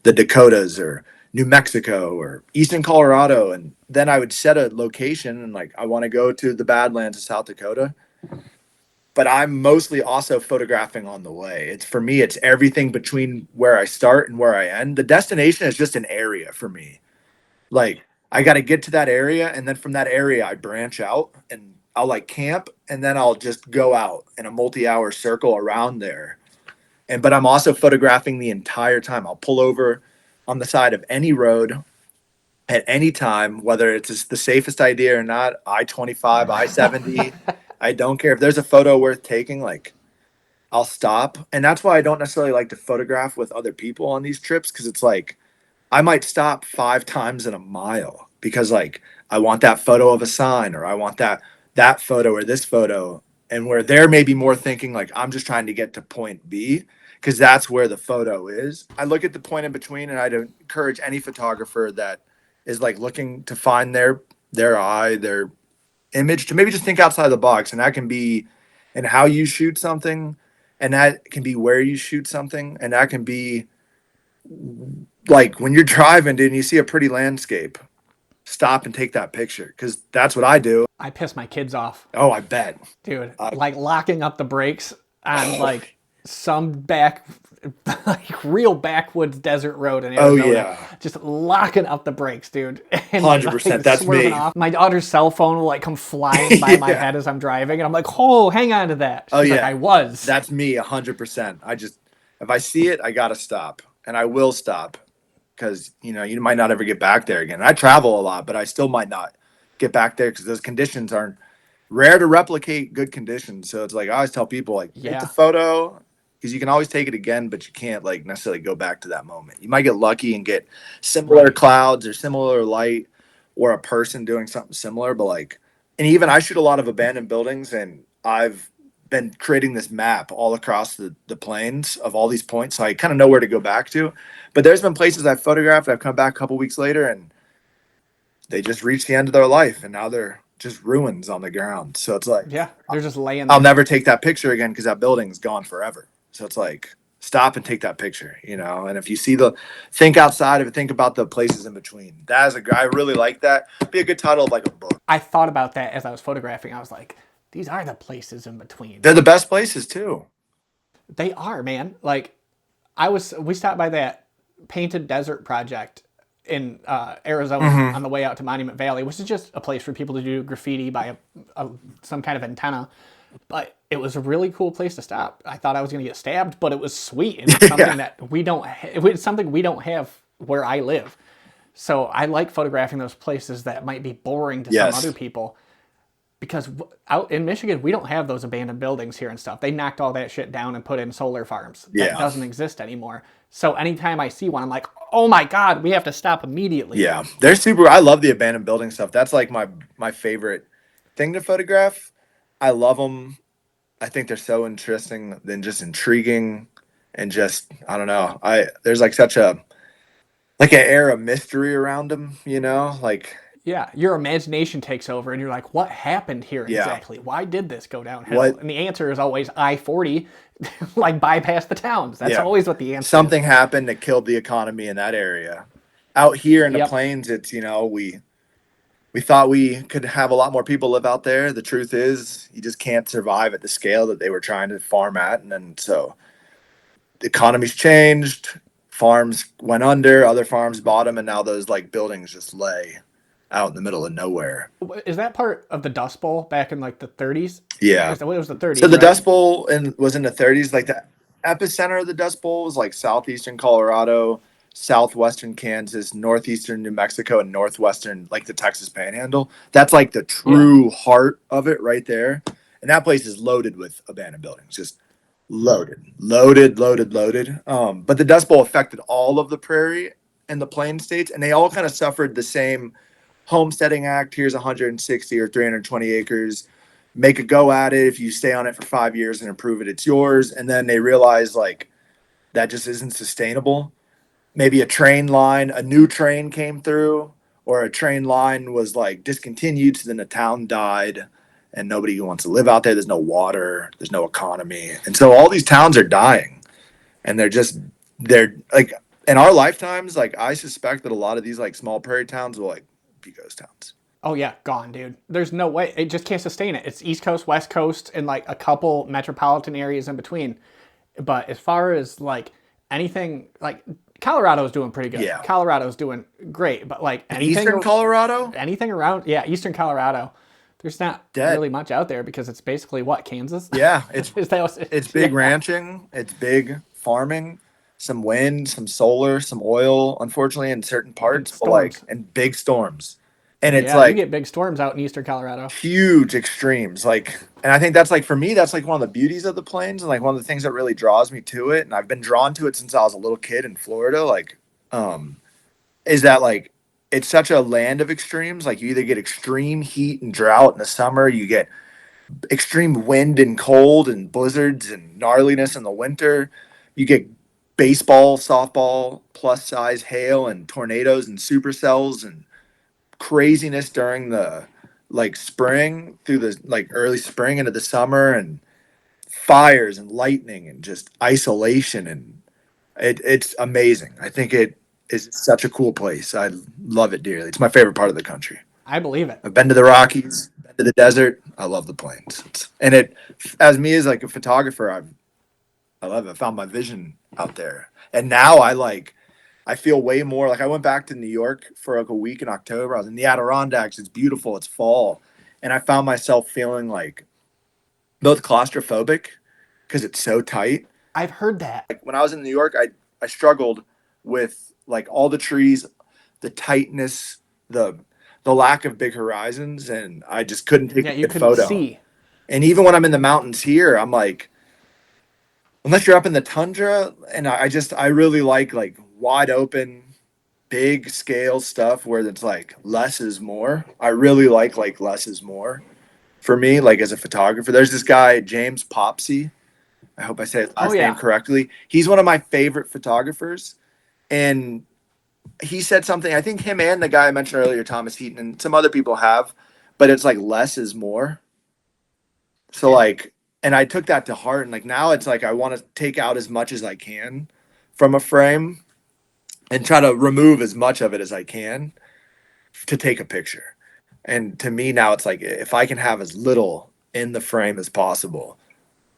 the Dakotas or New Mexico or Eastern Colorado. And then I would set a location and like, I want to go to the Badlands of South Dakota, but I'm mostly also photographing on the way. It's for me, it's everything between where I start and where I end. The destination is just an area for me. Like, I got to get to that area. And then from that area, I branch out and I'll like camp, and then I'll just go out in a multi-hour circle around there. But I'm also photographing the entire time. I'll pull over on the side of any road at any time, whether it's the safest idea or not. I-25, I-70. I don't care if there's a photo worth taking. Like, I'll stop, and that's why I don't necessarily like to photograph with other people on these trips, because it's like I might stop 5 times in a mile because like I want that photo of a sign, or I want that photo or this photo. and where they're maybe more thinking like I'm just trying to get to point B because that's where the photo is. I look at the point in between, and I'd encourage any photographer that is like looking to find their image to maybe just think outside the box, and that can be in how you shoot something, and that can be where you shoot something, and that can be like when you're driving, dude, and you see a pretty landscape, stop and take that picture because that's what I do. I piss my kids off, Oh, I bet. dude. I, Like locking up the brakes on oh, like some back, like real backwoods desert road in oh Arizona. yeah, Just locking up the brakes, dude, and 100%. like That's swerving me. off. My daughter's cell phone will like come flying by my Yeah. head as I'm driving, and I'm like, "Oh, hang on to that." Oh She's like, "I yeah. was." That's me 100%. I just if I see it, I gotta stop, and I will stop because you might not ever get back there again. I travel a lot, but I still might not get back there because those conditions aren't rare to replicate good conditions. So it's like I always tell people like take the Yeah, photo because you can always take it again, but you can't like necessarily go back to that moment. You might get lucky and get similar right. clouds or similar light or a person doing something similar, but like and even I shoot a lot of abandoned buildings, and I've been creating this map all across the plains of all these points so I kind of know where to go back to. But there's been places I've photographed, I've come back a couple weeks later, and they just reached the end of their life, and now they're just ruins on the ground. So it's like Yeah, they're just laying I'll there. never take that picture again because that building's gone forever. So it's like stop and take that picture. And if you see think outside of it, think about the places in between. That is I really like that. Be a good title of like a book. I thought about that as I was photographing. I was like, "These are the places in between." They're the best places too. They are, man. Like we stopped by that painted desert project in Arizona Mm-hmm. on the way out to Monument Valley, which is just a place for people to do graffiti by some kind of antenna. But it was a really cool place to stop. I thought I was going to get stabbed, but it was sweet, and it's something Yeah. that we don't. It's something we don't have where I live. So I like photographing those places that might be boring to some other Yes. people because out in Michigan, we don't have those abandoned buildings here and stuff. They knocked all that shit down and put in solar farms. That Yeah. doesn't exist anymore. So anytime I see one, I'm like, oh my God, we have to stop immediately. Yeah. They're super. I love the abandoned building stuff. That's like my favorite thing to photograph. I love them. I think they're so interesting and just intriguing and just I don't know. I there's like such a like an air of mystery around them. Like Yeah, your imagination takes over and you're like, what happened here yeah, exactly? Why did this go downhill? what And the answer is always I 40, like bypass the towns. That's yeah. always what the answer is. Something happened that killed the economy in that area. Out here in the Yep. plains, it's we thought we could have a lot more people live out there. The truth is, you just can't survive at the scale that they were trying to farm at, and then so the economy's changed. Farms went under, other farms bought them, and now those like buildings just lay out in the middle of nowhere. Is that part of the Dust Bowl back in like the 30s? Yeah. It was the So 30s, the right? Dust Bowl was in the 30s. Like the epicenter of the Dust Bowl was like southeastern Colorado, southwestern Kansas, northeastern New Mexico, and northwestern like the Texas Panhandle. That's like the Yeah. true heart of it right there. And that place is loaded with abandoned buildings, just loaded, loaded, loaded, loaded. But the Dust Bowl affected all of the prairie and the plain states, and they all kind of suffered the same homesteading act. Here's 160 or 320 acres. Make a go at it. If you stay on it for 5 years and improve it, it's yours. And then they realize like that just isn't sustainable. Maybe a new train came through, or a train line was like discontinued. So then the town died and nobody wants to live out there. There's no water, there's no economy. And so all these towns are dying, and they're like in our lifetimes, like I suspect that a lot of these like small prairie towns will like be ghost towns. Oh yeah, gone, dude. There's no way. It just can't sustain it. It's East Coast, West Coast, and like a couple metropolitan areas in between. But as far as like anything, like Colorado's doing pretty good. Yeah. Colorado's doing great. But like Eastern Colorado, anything around, yeah, Eastern Colorado, there's not dead. really much out there because it's basically what Kansas. Yeah, it's Is that it's big yeah. ranching, it's big farming, some wind, some solar, some oil, unfortunately in certain And parts, but like storms. and big storms. And it's Yeah, you like get big storms out in Eastern Colorado. huge extremes. Like and I think that's like for me, that's like one of the beauties of the plains and like one of the things that really draws me to it. And I've been drawn to it since I was a little kid in Florida. Like, is that like it's such a land of extremes. Like you either get extreme heat and drought in the summer, you get extreme wind and cold and blizzards and gnarliness in the winter. You get baseball, softball, plus size hail and tornadoes and supercells and craziness during the like spring through the like early spring into the summer and fires and lightning and just isolation and it's amazing. I think it is such a cool place. I love it dearly. It's my favorite part of the country. I believe it. I've been to the Rockies, been to the desert. I love the plains. And it, as me as like a photographer, I love it. I found my vision out there. And now I feel way more like I went back to New York for like a week in October. I was in the Adirondacks. It's beautiful. It's fall. And I found myself feeling like both claustrophobic because it's so tight. I've heard that. Like when I was in New York, I struggled with like all the trees, the tightness, the lack of big horizons, and I just couldn't take Yeah, a you good couldn't photo. see. And even when I'm in the mountains here, I'm like, unless you're up in the tundra, and I really like wide open, big scale stuff where it's like less is more. I really like less is more for me, like as a photographer. There's this guy, James Popsy. I hope I say his Oh last name yeah. correctly. He's one of my favorite photographers. And he said something, I think him and the guy I mentioned earlier, Thomas Heaton, and some other people have, but it's like less is more. So like, and I took that to heart, and like now it's like I want to take out as much as I can from a frame and try to remove as much of it as I can to take a picture. And to me now it's like if I can have as little in the frame as possible,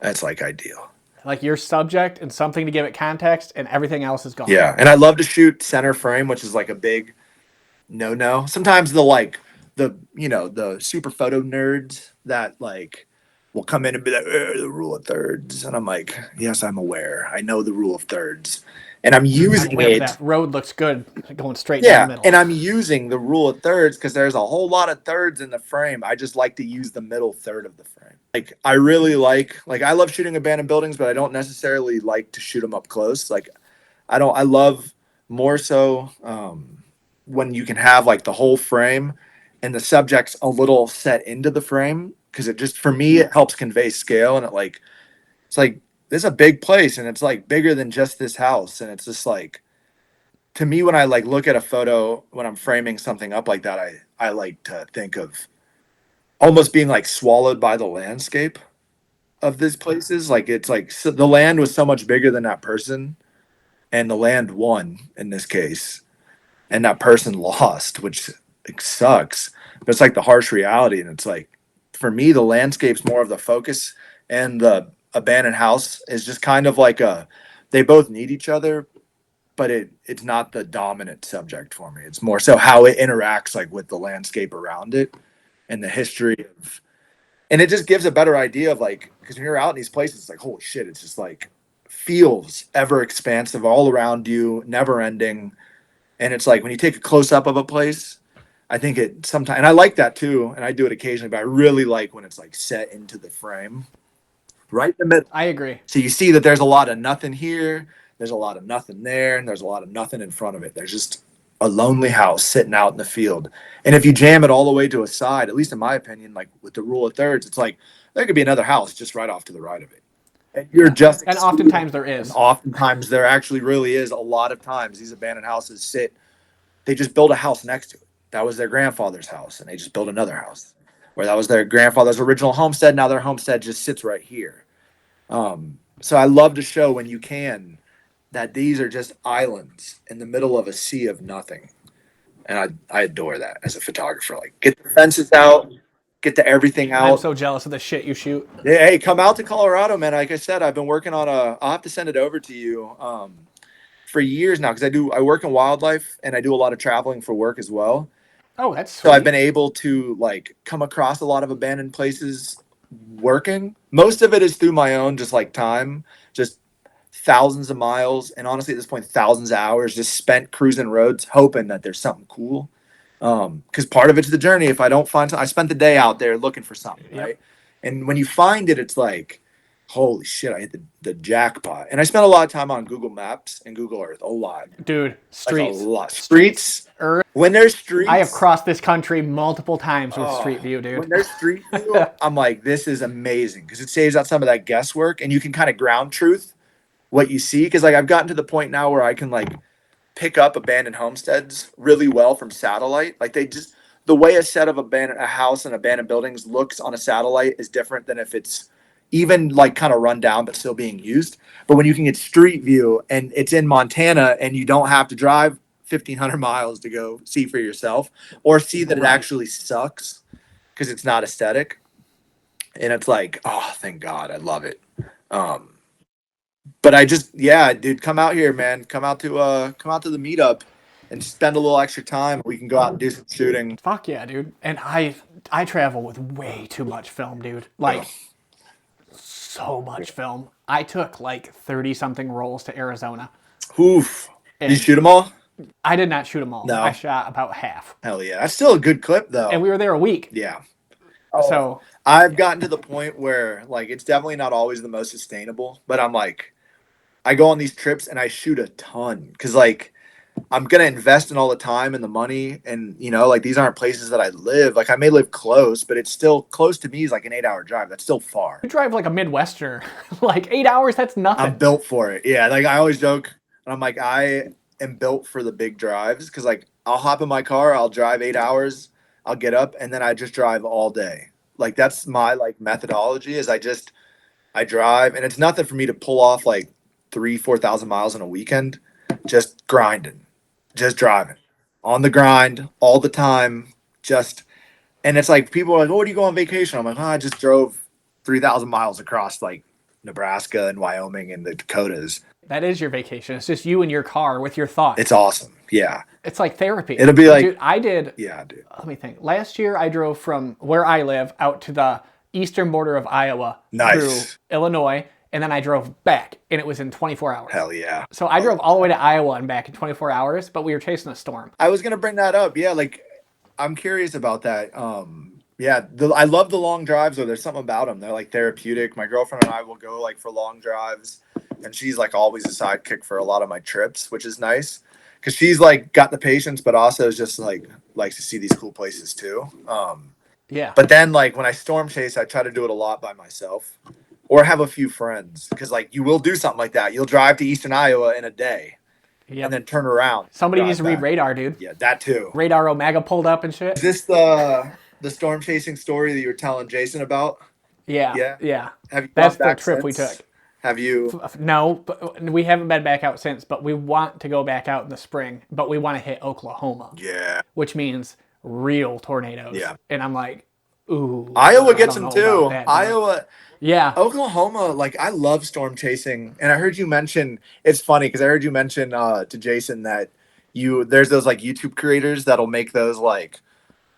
that's like ideal. Like your subject and something to give it context, and everything else is gone. Yeah, and I love to shoot center frame, which is like a big no. Sometimes the super photo nerds that like will come in and be like the rule of thirds, and I'm like, yes, I'm aware. I know the rule of thirds, and I'm using Whip, it. that road looks good going straight down the Yeah, middle. and I'm using the rule of thirds because there's a whole lot of thirds in the frame. I just like to use the middle third of the frame. Like I really like I love shooting abandoned buildings, but I don't necessarily like to shoot them up close. Like I love more so when you can have like the whole frame and the subject's a little set into the frame because it just for me it helps convey scale and it's like this is a big place and it's like bigger than just this house and it's just like to me when I like look at a photo when I'm framing something up like that I like to think of almost being like swallowed by the landscape of these places like it's like so the land was so much bigger than that person and the land won in this case and that person lost, which sucks. But it's like the harsh reality, and it's like for me, the landscape's more of the focus, and the abandoned house is just kind of like a. They both need each other, but it's not the dominant subject for me. It's more so how it interacts like with the landscape around it and the history of. And it just gives a better idea of like because when you're out in these places, it's like holy shit, it's just like feels ever expansive all around you, never ending and it's like when you take a close up of a place, I think it sometimes, and I like that too, and I do it occasionally, but I really like when it's like set into the frame, right in the middle. I agree. So you see that there's a lot of nothing here, there's a lot of nothing there, and there's a lot of nothing in front of it. There's just a lonely house sitting out in the field. And if you jam it all the way to a side, at least in my opinion, like with the rule of thirds, it's like there could be another house just right off to the right of it. And you're just And excluding. oftentimes there And is. oftentimes there actually really is a lot of times these abandoned houses sit they just built a house next to it. That was their grandfather's house, and they just built another house. Where that was their grandfather's original homestead. Now their homestead just sits right here. So I love to show when you can that these are just islands in the middle of a sea of nothing, and I adore that as a photographer. Like get the fences out, get the everything I'm out. so jealous of the shit you shoot. Yeah, hey, come out to Colorado, man. Like I said, I've been working on a. I'll have to send it over to you. For years now because I work in wildlife and I do a lot of traveling for work as well. Oh, that's So I've sweet. been able to like come across a lot of abandoned places working. Most of it is through my own just like time, just thousands of miles and honestly at this point thousands of hours just spent cruising roads hoping that there's something cool. Because part of it's the journey. If I don't find something, I spent the day out there looking for something, Yep. right? And when you find it, it's like, holy shit, I hit the jackpot. And I spent a lot of time on Google Maps and Google Earth, a lot, Dude, like a streets. lot. Streets, Streets. Earth. When there's I have streets, crossed this country multiple times with oh, Street View, dude. when there's Street View, I'm like, this is amazing because it saves out some of that guesswork, and you can kind of ground truth what you see. Because like I've gotten to the point now where I can like pick up abandoned homesteads really well from satellite. Like they just the way a set of a house and abandoned buildings looks on a satellite is different than if it's even like kind of run down but still being used. But when you can get Street View and it's in Montana and you don't have to drive 1,500 miles to go see for yourself or see that it actually sucks because it's not aesthetic, and it's like, oh, thank God, I love it. Um, but I just, yeah, dude, come out here, man. Come out to the meetup and spend a little extra time. We can go out and do some shooting. Fuck yeah, dude. And I travel with way too much film, dude. Like, Ugh. so much film. I took like 30 something rolls to Arizona. Oof. Did you And shoot them all? I did not shoot them all. I No. shot about half. Hell yeah. That's still a good clip, And though. we were there a week. Yeah. Oh, So I've gotten to the point where, like, it's definitely not always the most sustainable, but I'm like, I go on these trips and I shoot a ton because, like, I'm gonna invest in all the time and the money, and like these aren't places that I live. Like I may live close, but it's still close to me is like an 8 hour drive. That's still far. you drive like a Midwesterner. Like 8 hours, that's I'm nothing. built for it. Yeah, like I always joke, and I'm like I am built for the big drives because like I'll hop in my car, I'll drive 8 hours, I'll get up, and then I just drive all day. Like that's my like methodology is I drive, and it's nothing for me to pull off like 3,000-4,000 miles in a weekend, just grinding, just driving on the grind all the time. Just, and it's like people are like, oh, where do you go on vacation? I'm like, oh, I just drove 3,000 miles across like Nebraska and Wyoming and the Dakotas. That is your vacation. It's just you in your car with your thoughts. It's awesome. Yeah. It's like therapy. It'll be like, dude, I did. Yeah, dude. Let me think. Last year, I drove from where I live out to the eastern border of Iowa through Nice. Illinois, and then I drove back, and it was in 24 hours. Hell yeah. So I drove all the way to Iowa and back in 24 hours, but we were chasing a storm. I was gonna bring that up. Yeah, like I'm curious about that. Yeah, I love the long drives. Though there's something about them. They're like therapeutic. My girlfriend and I will go like for long drives, and she's like always a sidekick for a lot of my trips, which is nice because she's like got the patience, but also is just like likes to see these cool places too. Yeah. But then like when I storm chase, I try to do it a lot by myself or have a few friends because like you will do something like that. You'll drive to Eastern Iowa in a day. Yep. And then turn around. Somebody needs to read back. Radar, dude. Yeah, that too. Radar Omega pulled up and shit. Is this the storm chasing story that you were telling Jason about? Yeah. Yeah? Yeah. Have you That's gone the back trip we since? took. Have you? No, but we haven't been back out since, but we want to go back out in the spring, but we want to hit Oklahoma, Yeah. which means real tornadoes. Yeah. And I'm like, ooh. Iowa I gets don't them know too. about that, dude. Iowa, Yeah. Oklahoma, like I love storm chasing. And I heard you mention, it's funny because I heard you mention to Jason that there's those like YouTube creators that'll make those like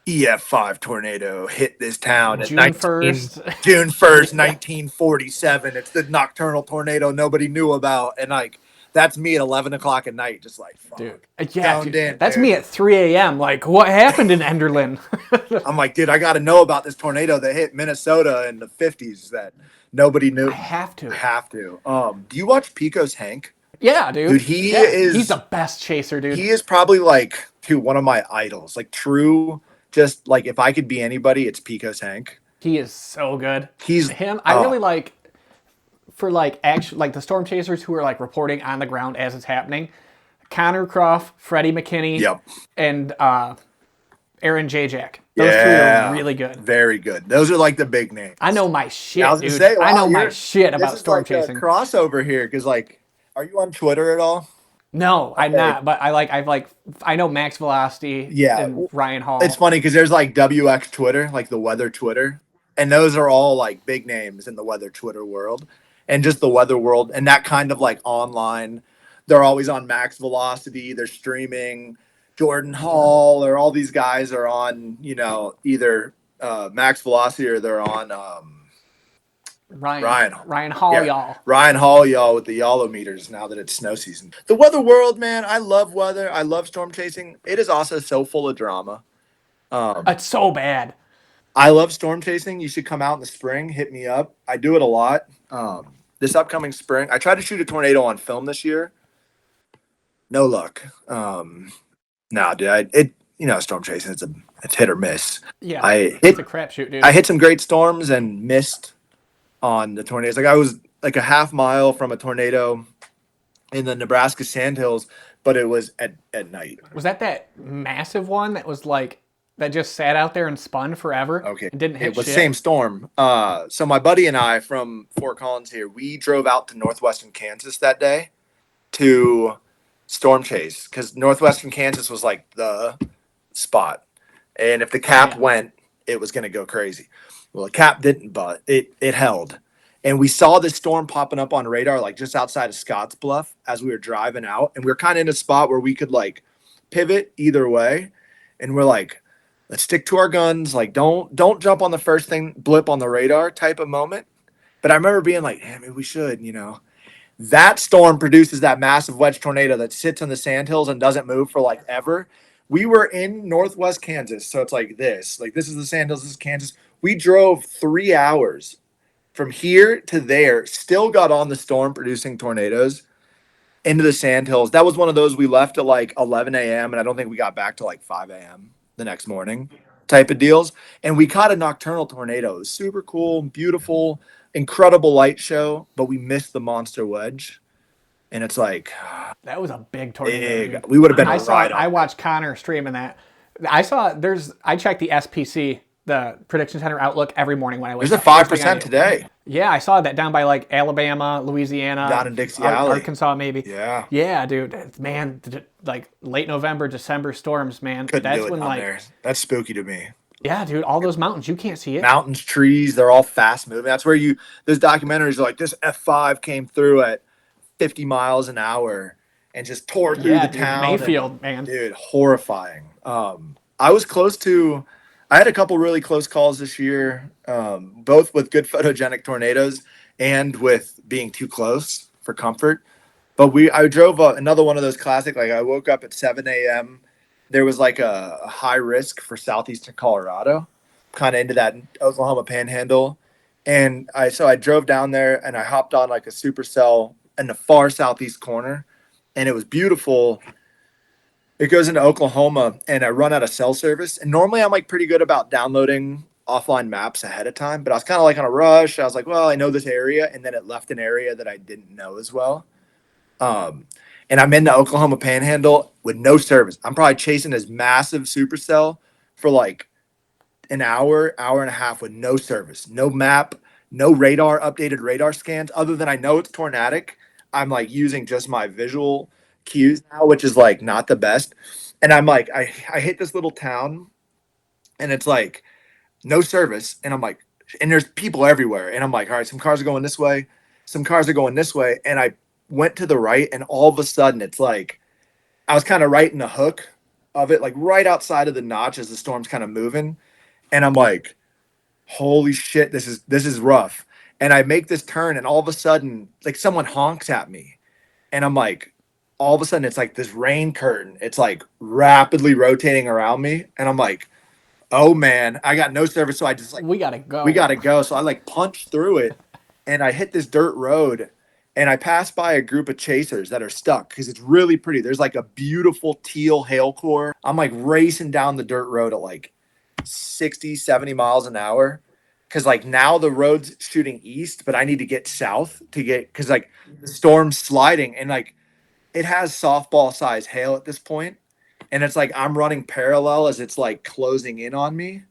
EF5 tornado hit this town at June 1st. June 1st, 1947. It's the nocturnal tornado nobody knew about. And like, that's me at 11 o'clock at night, just like, fuck. Dude. Yeah, Down dude. in That's there. me at 3 a.m. Like, what happened in Enderlin? I'm like, dude, I got to know about this tornado that hit Minnesota in the 50s that nobody knew. I have to. Have to. Do you watch Pico's Hank? Yeah, dude. Dude, he's the best chaser, dude. He is probably like, dude, one of my idols. Like, true, just like if I could be anybody, it's Pico's Hank. He is so good. He's him. I really like for like actually like the storm chasers who are like reporting on the ground as it's happening. Connor Croft, Freddie McKinney, Yep. and Aaron Jajak. Those three are really good. Very good. Those are like the big names. I know my shit, I was gonna dude. say, I wow, know my shit about this is storm like chasing. a crossover here because like, are you on Twitter at all? No, I'm not. But I know Max Velocity. Yeah. And Ryan Hall. It's funny because there's like WX Twitter, like the weather Twitter, and those are all like big names in the weather Twitter world, and just the weather world, and that kind of like online. They're always on Max Velocity. They're streaming. Jordan Hall or all these guys are on, either Max Velocity or they're on Ryan Hall, y'all. Ryan Hall, y'all, with the YOLO meters now that it's snow season. The weather world, man, I love weather. I love storm chasing. It is also so full of drama. It's so bad. I love storm chasing. You should come out in the spring. Hit me up. I do it a lot. This upcoming spring, I tried to shoot a tornado on film this year. No luck. No, dude, storm chasing, it's hit or miss. Yeah, I it's a hit crapshoot, dude. I hit some great storms and missed on the tornadoes. Like I was like a half mile from a tornado in the Nebraska Sandhills, but it was at night. Was that massive one that was like that just sat out there and spun forever Okay. and didn't hit It was shit? same storm. So my buddy and I from Fort Collins here, we drove out to northwestern Kansas that day to storm chase because northwestern Kansas was like the spot. And if the cap went, it was going to go crazy. Well, the cap didn't, but it held. And we saw this storm popping up on radar, like just outside of Scottsbluff as we were driving out. And we were kind of in a spot where we could like pivot either way. And we're like, let's stick to our guns. Like, don't jump on the first thing, blip on the radar type of moment. But I remember being like, hey, maybe we should. That storm produces that massive wedge tornado that sits in the sandhills and doesn't move for like ever. We were in northwest Kansas, so it's like this. Like this is the sandhills, this is Kansas. We drove 3 hours from here to there, still got on the storm producing tornadoes into the sandhills. That was one of those we left at like 11 a.m. and I don't think we got back to like 5 a.m. the next morning type of deals. And we caught a nocturnal tornado. It was super cool, beautiful, incredible light show, but we missed the monster wedge. And it's like That was a big tornado. big. Dude. We would have been I watched Connor streaming that. I checked the SPC, the Prediction Center Outlook, every morning when I wake There's a up. 5% today. Yeah, I saw that down by like Alabama, Louisiana, Down in Dixie Alley. Arkansas, maybe. Yeah. Yeah, dude. Man, like late November, December storms, man. Couldn't That's do it when down like there. That's spooky to me. yeah, dude, all those mountains, you can't see it. Mountains, trees, they're all fast moving. That's where those documentaries are like this F5 came through at 50 miles an hour and just tore through the town. Mayfield, man. Dude, horrifying. I had a couple really close calls this year, both with good photogenic tornadoes and with being too close for comfort. But I drove another one of those classic, like I woke up at 7 a.m. There was like a high risk for southeastern Colorado, kind of into that Oklahoma panhandle. And I drove down there and I hopped on like a supercell in the far southeast corner. And it was beautiful. It goes into Oklahoma and I run out of cell service. And normally I'm like pretty good about downloading offline maps ahead of time, but I was kind of like on a rush. I was like, well, I know this area. And then it left an area that I didn't know as well. And I'm in the Oklahoma panhandle with no service. I'm probably chasing this massive supercell for like an hour and a half with no service, no map, no radar, updated radar scans, other than I know it's tornadic. I'm like using just my visual cues now, which is like not the best. And I'm like, I hit this little town and it's like no service. And I'm like, and there's people everywhere. And I'm like, all right, some cars are going this way. Some cars are going this way. And I went to the right and all of a sudden it's like, I was kind of right in the hook of it, like right outside of the notch as the storm's kind of moving. And I'm like, holy shit, this is rough. And I make this turn and all of a sudden, like someone honks at me. And I'm like, all of a sudden it's like this rain curtain. It's like rapidly rotating around me. And I'm like, oh man, I got no service. So I just like, we gotta go. So I like punched through it and I hit this dirt road and I passed by a group of chasers that are stuck because it's really pretty. There's like a beautiful teal hail core. I'm like racing down the dirt road at like 60, 70 miles an hour. Cause like now the road's shooting east, but I need to get south cause like the storm's sliding and like it has softball size hail at this point. And it's like I'm running parallel as it's like closing in on me.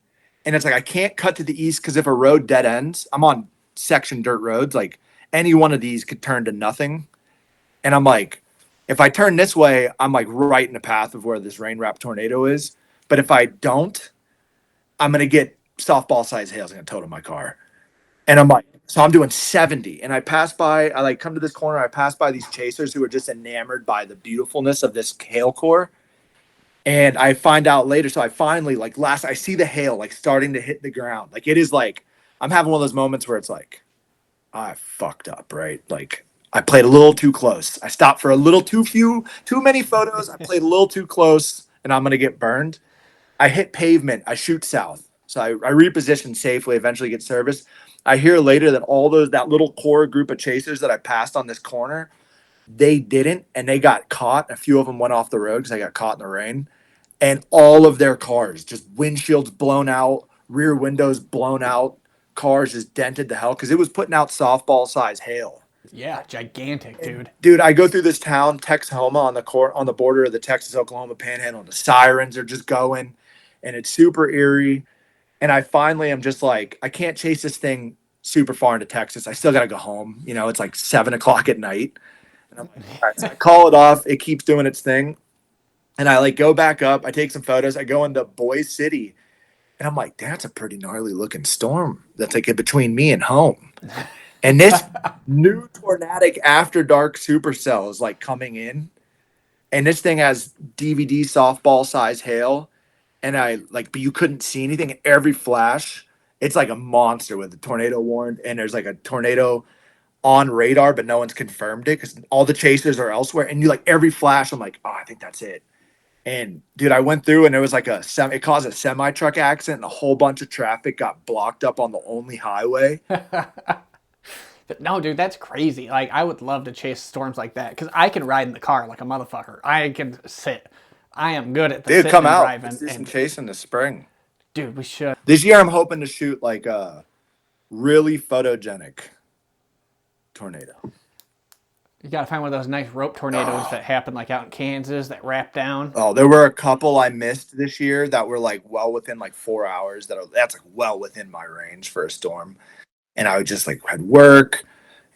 And it's like I can't cut to the east because if a road dead ends, I'm on section dirt roads, like any one of these could turn to nothing. And I'm like, if I turn this way, I'm like right in the path of where this rain wrapped tornado is. But if I don't, I'm going to get softball size hail. It's going to total my car. And I'm like, so I'm doing 70. And I like come to this corner. I pass by these chasers who are just enamored by the beautifulness of this hail core. And I find out later. So I finally I see the hail like starting to hit the ground. Like it is like, I'm having one of those moments where it's like, I fucked up, right? Like I played a little too close. I stopped for a little too many photos. I played a little too close and I'm going to get burned. I hit pavement. I shoot south. So I reposition safely, eventually get service. I hear later that that little core group of chasers that I passed on this corner, they didn't, and they got caught. A few of them went off the road because they got caught in the rain, and all of their cars, just windshields blown out, rear windows blown out, cars just dented to hell because it was putting out softball size hail. Yeah, gigantic, And dude. dude, I go through this town, Texhoma, on the border of the Texas Oklahoma Panhandle. And the sirens are just going, and it's super eerie. And I finally am just like, I can't chase this thing super far into Texas. I still got to go home. You know, it's like 7 o'clock at night. And I'm like, all right, so I call it off. It keeps doing its thing. And I like go back up. I take some photos. I go into Boise City. And I'm like, that's a pretty gnarly looking storm that's like in between me and home. And this new tornadic after dark supercell is like coming in. And this thing has DVD softball size hail. And but you couldn't see anything. Every flash, it's like a monster with a tornado warned. And there's like a tornado on radar, but no one's confirmed it because all the chasers are elsewhere. And you like every flash, I'm like, oh, I think that's it. And dude, I went through and there was like it caused a semi truck accident and a whole bunch of traffic got blocked up on the only highway. No, dude, that's crazy. Like, I would love to chase storms like that because I can ride in the car like a motherfucker. I can sit. I am good at the Dude, sitting come and out. driving. Let's do some And chasing this spring. dude, we should. This year, I'm hoping to shoot like a really photogenic tornado. You gotta find one of those nice rope tornadoes that happen like out in Kansas that wrap down. Oh, there were a couple I missed this year that were like well within like 4 hours. That's like well within my range for a storm. And I just like had work,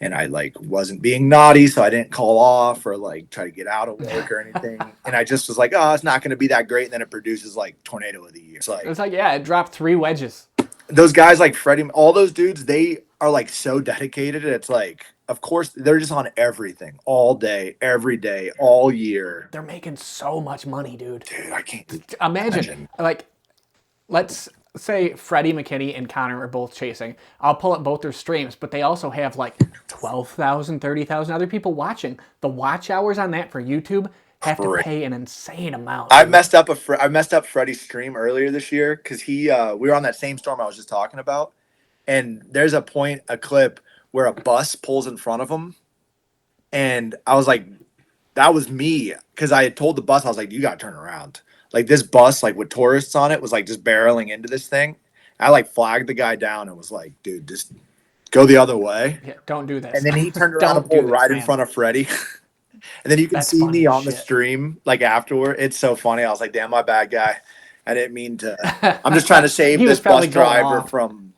and I like wasn't being naughty, so I didn't call off or like try to get out of work or anything. And I just was like, oh, it's not going to be that great. And then it produces like tornado of the year. It's like, yeah, it dropped 3 wedges. Those guys like Freddie, all those dudes, they are like so dedicated. It's like, of course, they're just on everything all day, every day, all year. They're making so much money, dude. Dude, I can't Imagine. Like, let's say Freddie McKinney and Connor are both chasing. I'll pull up both their streams, but they also have like 12,000, 30,000 other people watching. The watch hours on that for YouTube have to pay an insane amount. I messed up Freddie's stream earlier this year because we were on that same storm I was just talking about, and there's a clip where a bus pulls in front of him, and I was like, that was me because I had told the bus, I was like, you gotta turn around. Like this bus, like with tourists on it, was like just barreling into this thing. I like flagged the guy down and was like, dude, just go the other way. Yeah, don't do this. And then he turned around and pulled right in front of Freddie. And then you can see me on the stream like afterward. It's so funny. I was like, damn, my bad, guy. I didn't mean to. I'm just trying to save this bus driver from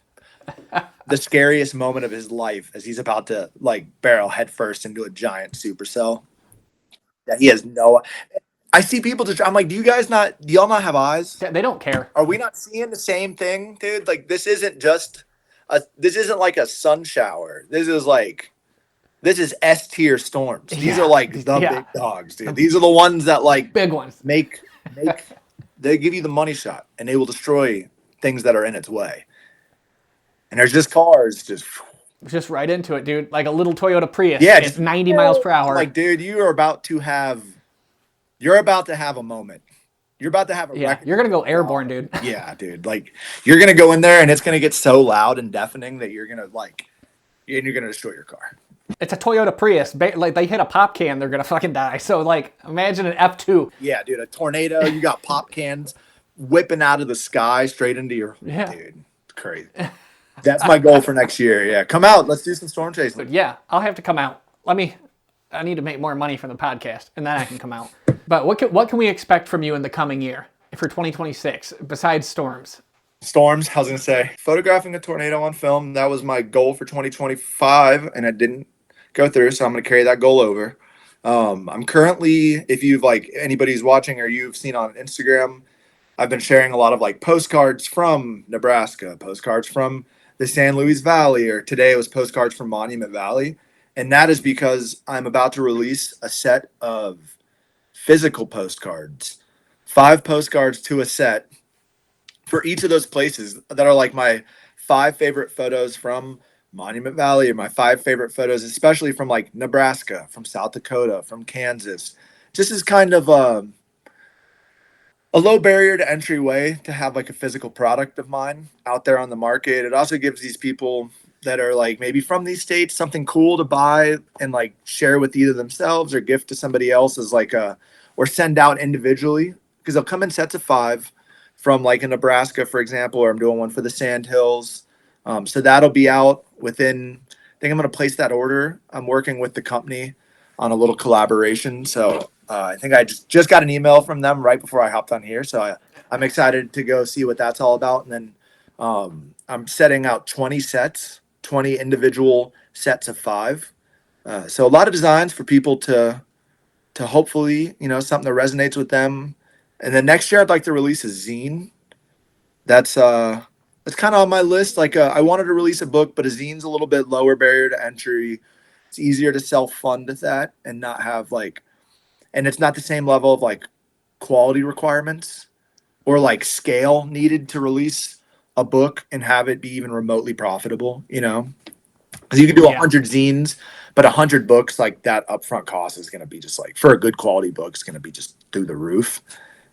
the scariest moment of his life as he's about to like barrel headfirst into a giant supercell that he has no. I see people just. I'm like, do y'all not have eyes? Yeah, they don't care. Are we not seeing the same thing, dude? Like this isn't like a sun shower. This is S tier storms. These are like the big dogs, dude. These are the ones that like big ones make they give you the money shot and they will destroy things that are in its way. And there's just cars just right into it, dude. Like a little Toyota Prius. Yeah, it's 90 miles per hour. Like, dude, you're about to have a moment. You're about to have a record. You're gonna go airborne, dude. Yeah, dude. Like you're gonna go in there and it's gonna get so loud and deafening that you're gonna destroy your car. It's a Toyota Prius. Like they hit a pop can, they're gonna fucking die. So like, imagine an F2. Yeah, dude, a tornado. You got pop cans whipping out of the sky straight into your. Yeah, dude, it's crazy. That's my goal for next year. Yeah, come out. Let's do some storm chasing. But yeah, I'll have to come out. I need to make more money from the podcast, and then I can come out. But what can we expect from you in the coming year for 2026 besides storms? Storms, I was going to say, photographing a tornado on film. That was my goal for 2025, and I didn't go through, so I'm going to carry that goal over. I'm currently, if you've anybody's watching or you've seen on Instagram, I've been sharing a lot of postcards from Nebraska, postcards from the San Luis Valley, or today it was postcards from Monument Valley. And that is because I'm about to release a set of physical postcards, 5 postcards to a set for each of those places that are like my 5 favorite photos from Monument Valley, or my 5 favorite photos, especially from Nebraska, from South Dakota, from Kansas. Just as kind of a low barrier to entry way to have a physical product of mine out there on the market. It also gives these people that are like maybe from these states, something cool to buy and like share with either themselves or gift to somebody else as like a, or send out individually, because they'll come in sets of 5 from like in Nebraska, for example, or I'm doing one for the Sand Hills. So that'll be out within, I think I'm going to place that order. I'm working with the company on a little collaboration. So I think I just got an email from them right before I hopped on here. So I'm excited to go see what that's all about. And then I'm setting out 20 sets, 20 individual sets of 5. So a lot of designs for people to hopefully, you know, something that resonates with them. And then next year I'd like to release a zine. That's kind of on my list. Like I wanted to release a book, but a zine's a little bit lower barrier to entry. It's easier to self fund that and not have like, and it's not the same level of like quality requirements or like scale needed to release a book and have it be even remotely profitable, you know? Because you can do Yeah. 100 zines, but 100 books, like that upfront cost is going to be just like, for a good quality book, it's going to be just through the roof.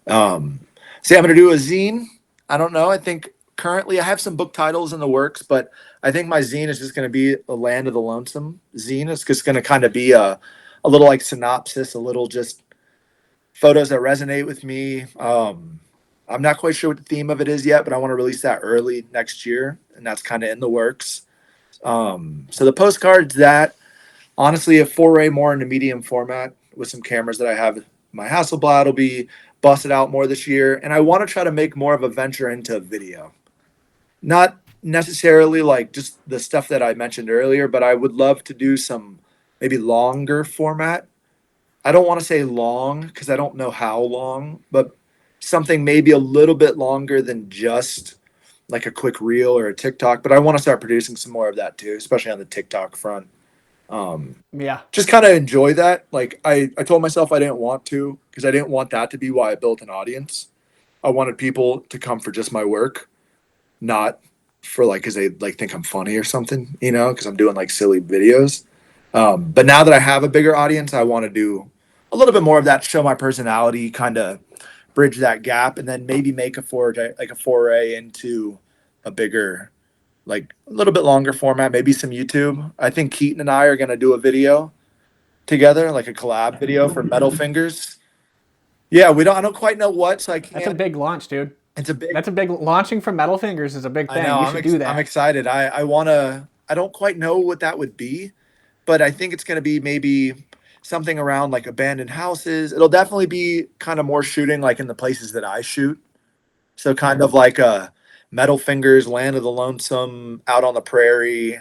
Um, See, I'm going to do a zine. I don't know. I think currently I have some book titles in the works, but I think my zine is just going to be the Land of the Lonesome zine. It's just going to kind of be a little like synopsis, a little just photos that resonate with me. I'm not quite sure what the theme of it is yet, but I want to release that early next year, and that's kind of in the works. So the postcards, that honestly a foray more into medium format with some cameras that I have. My Hasselblad will be busted out more this year, and I want to try to make more of a venture into video. Not necessarily like just the stuff that I mentioned earlier, but I would love to do some maybe longer format. I don't want to say long because I don't know how long, but something maybe a little bit longer than just like a quick reel or a TikTok. But I want to start producing some more of that too, especially on the TikTok front. Yeah. Just kind of enjoy that. Like I told myself I didn't want to because I didn't want that to be why I built an audience. I wanted people to come for just my work, not for like because they like think I'm funny or something, you know, because I'm doing like silly videos. But now that I have a bigger audience, I want to do a little bit more of that, show my personality, kind of bridge that gap, and then maybe make a foray into a bigger, like a little bit longer format, maybe some YouTube. I think Keaton and I are gonna do a video together, like a collab video for Metal Fingers. Yeah, we don't. I don't quite know what, so I That's a can't. big launch, dude. It's a big. That's a big launching from Metal Fingers is a big I thing. know. You should do I'm that. excited. I want to. I don't quite know what that would be, but I think it's going to be maybe something around like abandoned houses. It'll definitely be kind of more shooting like in the places that I shoot. So kind of like a Metal Fingers, Land of the Lonesome, Out on the Prairie.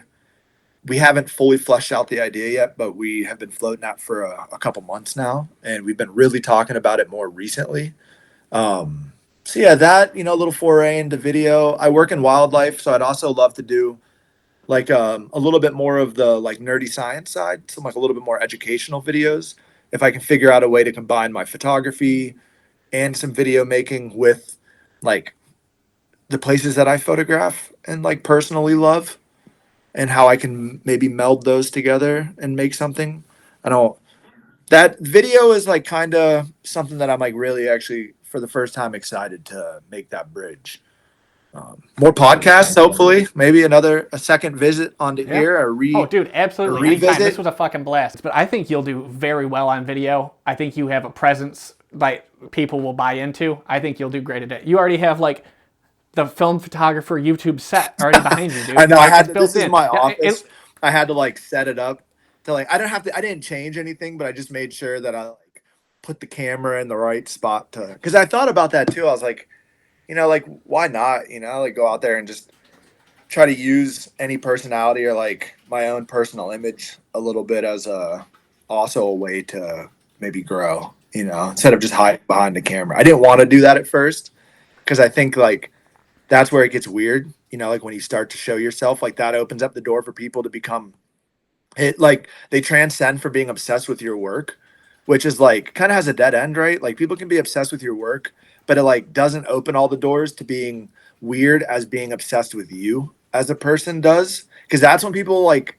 We haven't fully fleshed out the idea yet, but we have been floating that for a couple months now, and we've been really talking about it more recently. Um, so yeah, that, you know, a little foray into video. I work in wildlife, so I'd also love to do like a little bit more of the like nerdy science side, some like a little bit more educational videos. If I can figure out a way to combine my photography and some video making with like the places that I photograph and like personally love, and how I can maybe meld those together and make something. I don't, that video is like kind of something that I'm like really actually for the first time excited to make that bridge. More podcasts, hopefully, maybe a second visit onto Yeah. here, Oh, dude, a absolutely. Anytime. This revisit. was a fucking blast. But I think you'll do very well on video. I think you have a presence that people will buy into. I think you'll do great at it. You already have like the film photographer YouTube set already behind you, I dude. know I Like had it's to, this built is in. my Yeah, office. I had to like set it up to like I don't have to I didn't change anything, but I just made sure that I like put the camera in the right spot to, because I thought about that too. I was like, you know, like why not? You know, like go out there and just try to use any personality or like my own personal image a little bit as a also a way to maybe grow, you know, instead of just hiding behind the camera. I didn't want to do that at first because I think like that's where it gets weird, you know, like when you start to show yourself, like that opens up the door for people to become it, like they transcend for being obsessed with your work, which is like kind of has a dead end, right? Like people can be obsessed with your work, but it like doesn't open all the doors to being weird as being obsessed with you as a person does. Because that's when people like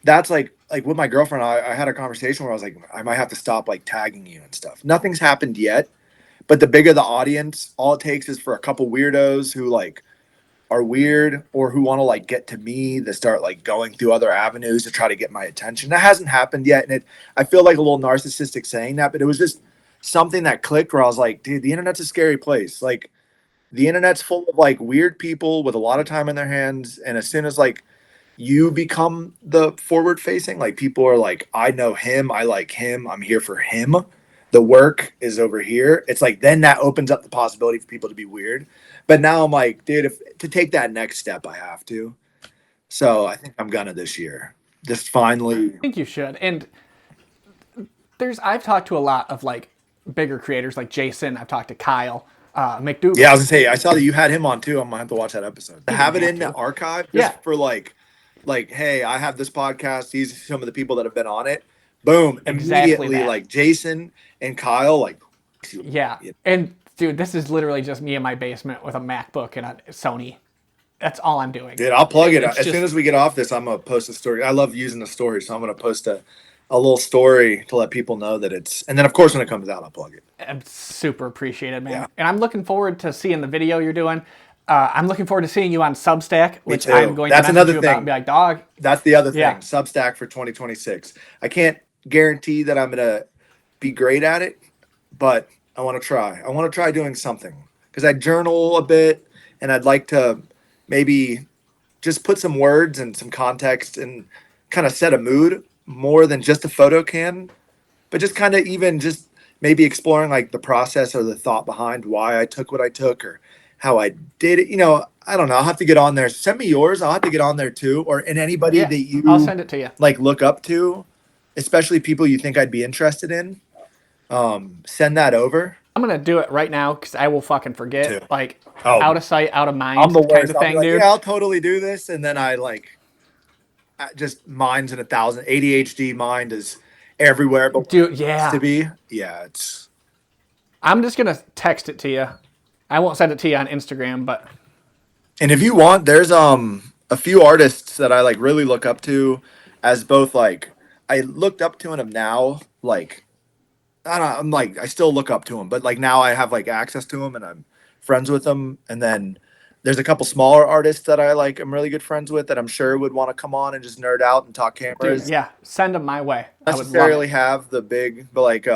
that's like with my girlfriend, I had a conversation where I was like, I might have to stop like tagging you and stuff. Nothing's happened yet, but the bigger the audience, all it takes is for a couple weirdos who like are weird or who want to like get to me that start like going through other avenues to try to get my attention. That hasn't happened yet. And I feel like a little narcissistic saying that, but it was just something that clicked where I was like, dude, the internet's a scary place. Like the internet's full of like weird people with a lot of time in their hands. And as soon as like you become the forward facing, like people are like, I know him, I like him, I'm here for him. The work is over here. It's like then that opens up the possibility for people to be weird. But now I'm like, dude, if to take that next step, I have to. So I think I'm gonna this year. Just finally. I think you should. And I've talked to a lot of like bigger creators like Jason. I've talked to Kyle, Yeah, I McDougal. was gonna say I saw that you had him on too. I'm gonna have to watch that episode. To have it in the archive just Yeah. for like, hey, I have this podcast. These are some of the people that have been on it. Boom. Exactly Immediately, that. like Jason and Kyle, like Yeah. And dude, this is literally just me in my basement with a MacBook and a Sony. That's all I'm doing. dude, I'll plug And it. it's As just, soon as we get off this, I'm gonna post a story. I love using the story, so I'm gonna post a little story to let people know that it's and then of course when it comes out, I'll plug it. I'm super appreciated, man. Yeah. And I'm looking forward to seeing the video you're doing. I'm looking forward to seeing you on Substack, Me which I'm too. going That's to message another you about thing. and be like, dog. That's the other thing. Yeah. Substack for 2026. I can't guarantee that I'm gonna be great at it, but I want to try. I want to try doing something because I journal a bit and I'd like to maybe just put some words and some context and kind of set a mood more than just a photo can, but just kind of even just maybe exploring like the process or the thought behind why I took what I took or how I did it. I don't know. I'll have to get on there. Send me yours. I'll have to get on there too. And anybody Yeah, that I'll you send it to you. like look up to, especially people you think I'd be interested in. Send that over I'm going to do it right now because I will fucking too. forget. Like, Oh, out of sight, out of I'm mind the kind worst. of I'll be thing, like, dude. yeah, I'll totally do this, and then I like just minds in a thousand. ADHD mind is everywhere, but where it Dude, needs to yeah. be. Yeah, it's. I'm just going to text it to you. I won't send it to you on Instagram, but And if you want, there's a few artists that I like really look up to, as both like I looked up to them now, like I don't know, I'm like I still look up to them, but like now I have like access to them and I'm friends with them. And then there's a couple smaller artists that I like I'm really good friends with that I'm sure would want to come on and just nerd out and talk dude, cameras. yeah, send them my way. I would love Necessarily it. have the big, but like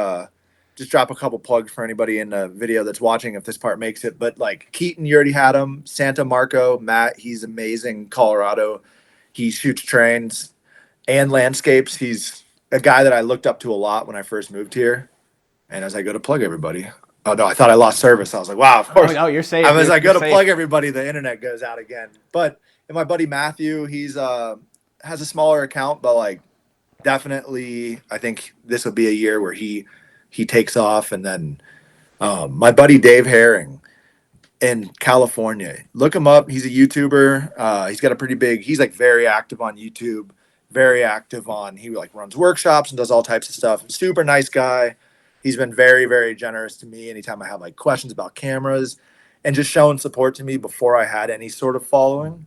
just drop a couple plugs for anybody in the video that's watching if this part makes it. But like Keaton, you already had him. Santa Marco, Matt, he's amazing. Colorado, he shoots trains and landscapes. He's a guy that I looked up to a lot when I first moved here. And as I go to plug everybody, oh no, I thought I lost service. I was like, wow, of course. Oh, you're safe. As I You're go to plug safe. everybody, the internet goes out again. But and my buddy Matthew, he's has a smaller account, but like definitely I think this will be a year where he takes off. And then my buddy Dave Herring in California, look him up. He's a YouTuber. He's got a pretty big, he's like very active on YouTube, very active on, he like runs workshops and does all types of stuff. Super nice guy. He's been very, very generous to me anytime I have like questions about cameras and just showing support to me before I had any sort of following.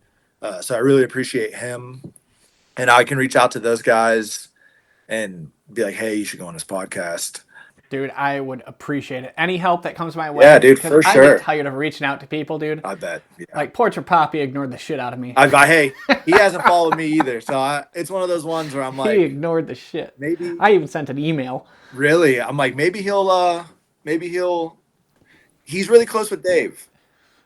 So I really appreciate him. And I can reach out to those guys and be like, hey, you should go on this podcast. Dude, I would appreciate it. Any help that comes my Yeah, way, dude, because for I get sure. tired of reaching out to people, dude. I bet. Yeah. Like, Portrait Poppy ignored the shit out of me. Hey, he hasn't followed me either. So it's one of those ones where I'm He like, ignored the shit. maybe, I even sent an email. really? I'm like, maybe he's really close with Dave.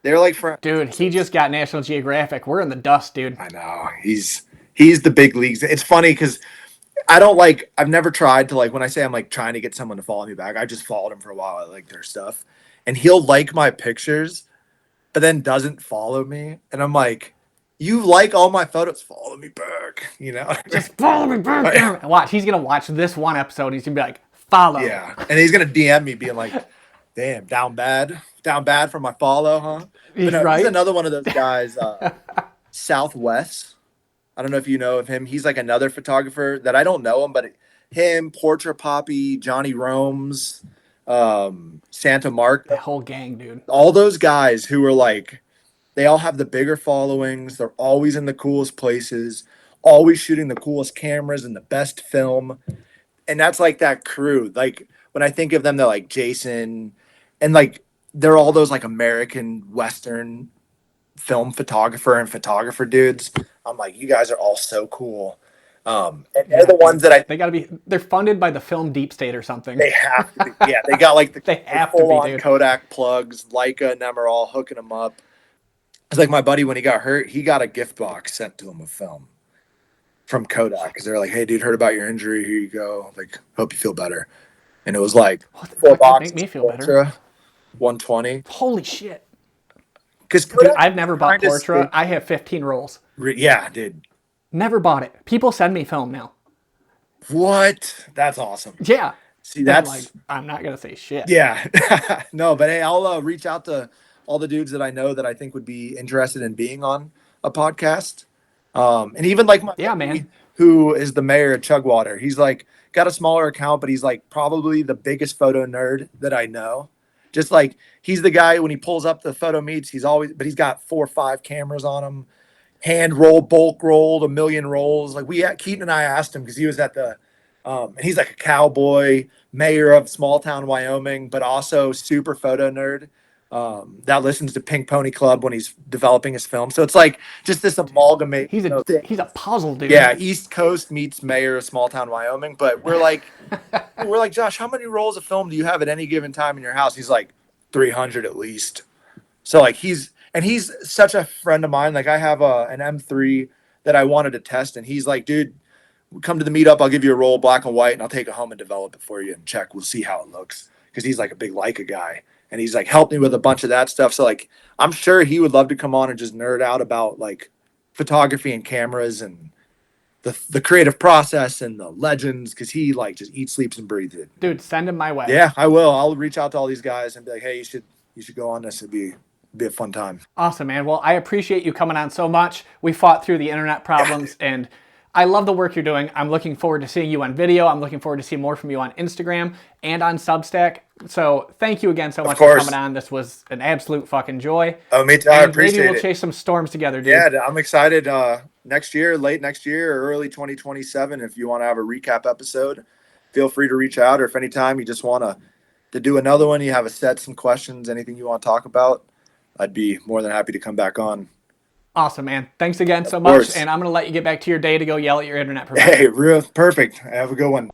They're like friends. Dude, he just got National Geographic. We're in the dust, dude. I know. He's the big leagues. It's funny because I've never tried to like, when I say I'm like trying to get someone to follow me back, I just followed him for a while. I like their stuff. And he'll like my pictures, but then doesn't follow me. And I'm like, you like all my photos, follow me back. Just follow me back. Damn it. Watch, he's going to watch this one episode and he's going to be like, follow. Yeah. And he's going to DM me being like, damn, down bad for my follow, huh? But no, Right? he's another one of those guys, Southwest. I don't know if you know of him. He's like another photographer that I don't know him, but him, Portrait Poppy, Johnny Rome's, Santa Mark, The whole gang, dude. all those guys who are like, they all have the bigger followings. They're always in the coolest places, always shooting the coolest cameras and the best film. And that's like that crew. Like when I think of them, they're like Jason and like they're all those like American Western film photographer dudes. I'm like, you guys are all so cool. And they're the ones that They gotta be. They're funded by the film deep state or something. they have to be. Yeah, they got like They the have to full be, on dude. Kodak plugs. Leica and them are all hooking them up. It's like my buddy when he got hurt, he got a gift box sent to him of film from Kodak because they're like, "Hey, dude, heard about your injury. Here you go. Like, hope you feel better." And it was like What the 4 fuck would make boxes me of feel better? Portra, 120. Holy shit. Because Dude, I've never bought Portra. I have 15 rolls. Yeah, dude. Never bought it. People send me film now. What? That's awesome. Yeah. See, that's like, I'm not gonna say shit. Yeah. No, but hey, I'll reach out to all the dudes that I know that I think would be interested in being on a podcast. And even like my Yeah, buddy man. who is the mayor of Chugwater. He's like got a smaller account, but he's like probably the biggest photo nerd that I know. Just like he's the guy when he pulls up the photo meets, he's got 4 or 5 cameras on him, hand rolled, bulk rolled, a million rolls. Like Keaton and I asked him because he was at the and he's like a cowboy, mayor of small town Wyoming, but also super photo nerd that listens to Pink Pony Club when he's developing his film. So it's like just this amalgamation. He's a puzzle, dude. Yeah, East Coast meets mayor of small town Wyoming. But we're like, Josh, how many rolls of film do you have at any given time in your house? He's like 300 at least. So like he's such a friend of mine. Like I have an M3 that I wanted to test, and he's like, dude, come to the meetup. I'll give you a roll, black and white, and I'll take it home and develop it for you and check. We'll see how it looks because he's like a big Leica guy, and he's like helped me with a bunch of that stuff. So like, I'm sure he would love to come on and just nerd out about like photography and cameras and the creative process and the legends because he like just eats, sleeps, and breathes it. Dude, send him my way. Yeah, I will. I'll reach out to all these guys and be like, hey, you should go on this. It'd be a fun time. Awesome, man. Well, I appreciate you coming on so much. We fought through the internet problems, and I love the work you're doing. I'm looking forward to seeing you on video. I'm looking forward to seeing more from you on Instagram and on Substack. So thank you again so much for coming on. This was an absolute fucking joy. Oh, me too. I appreciate it. Maybe we'll chase some storms together, dude. Yeah, I'm excited. Next year, late next year or early 2027, if you want to have a recap episode, feel free to reach out. Or if anytime you just want to do another one, you have a set, some questions, anything you want to talk about, I'd be more than happy to come back on. Awesome, man. Thanks again so much. And I'm going to let you get back to your day to go yell at your internet provider. Hey, real perfect. Have a good one.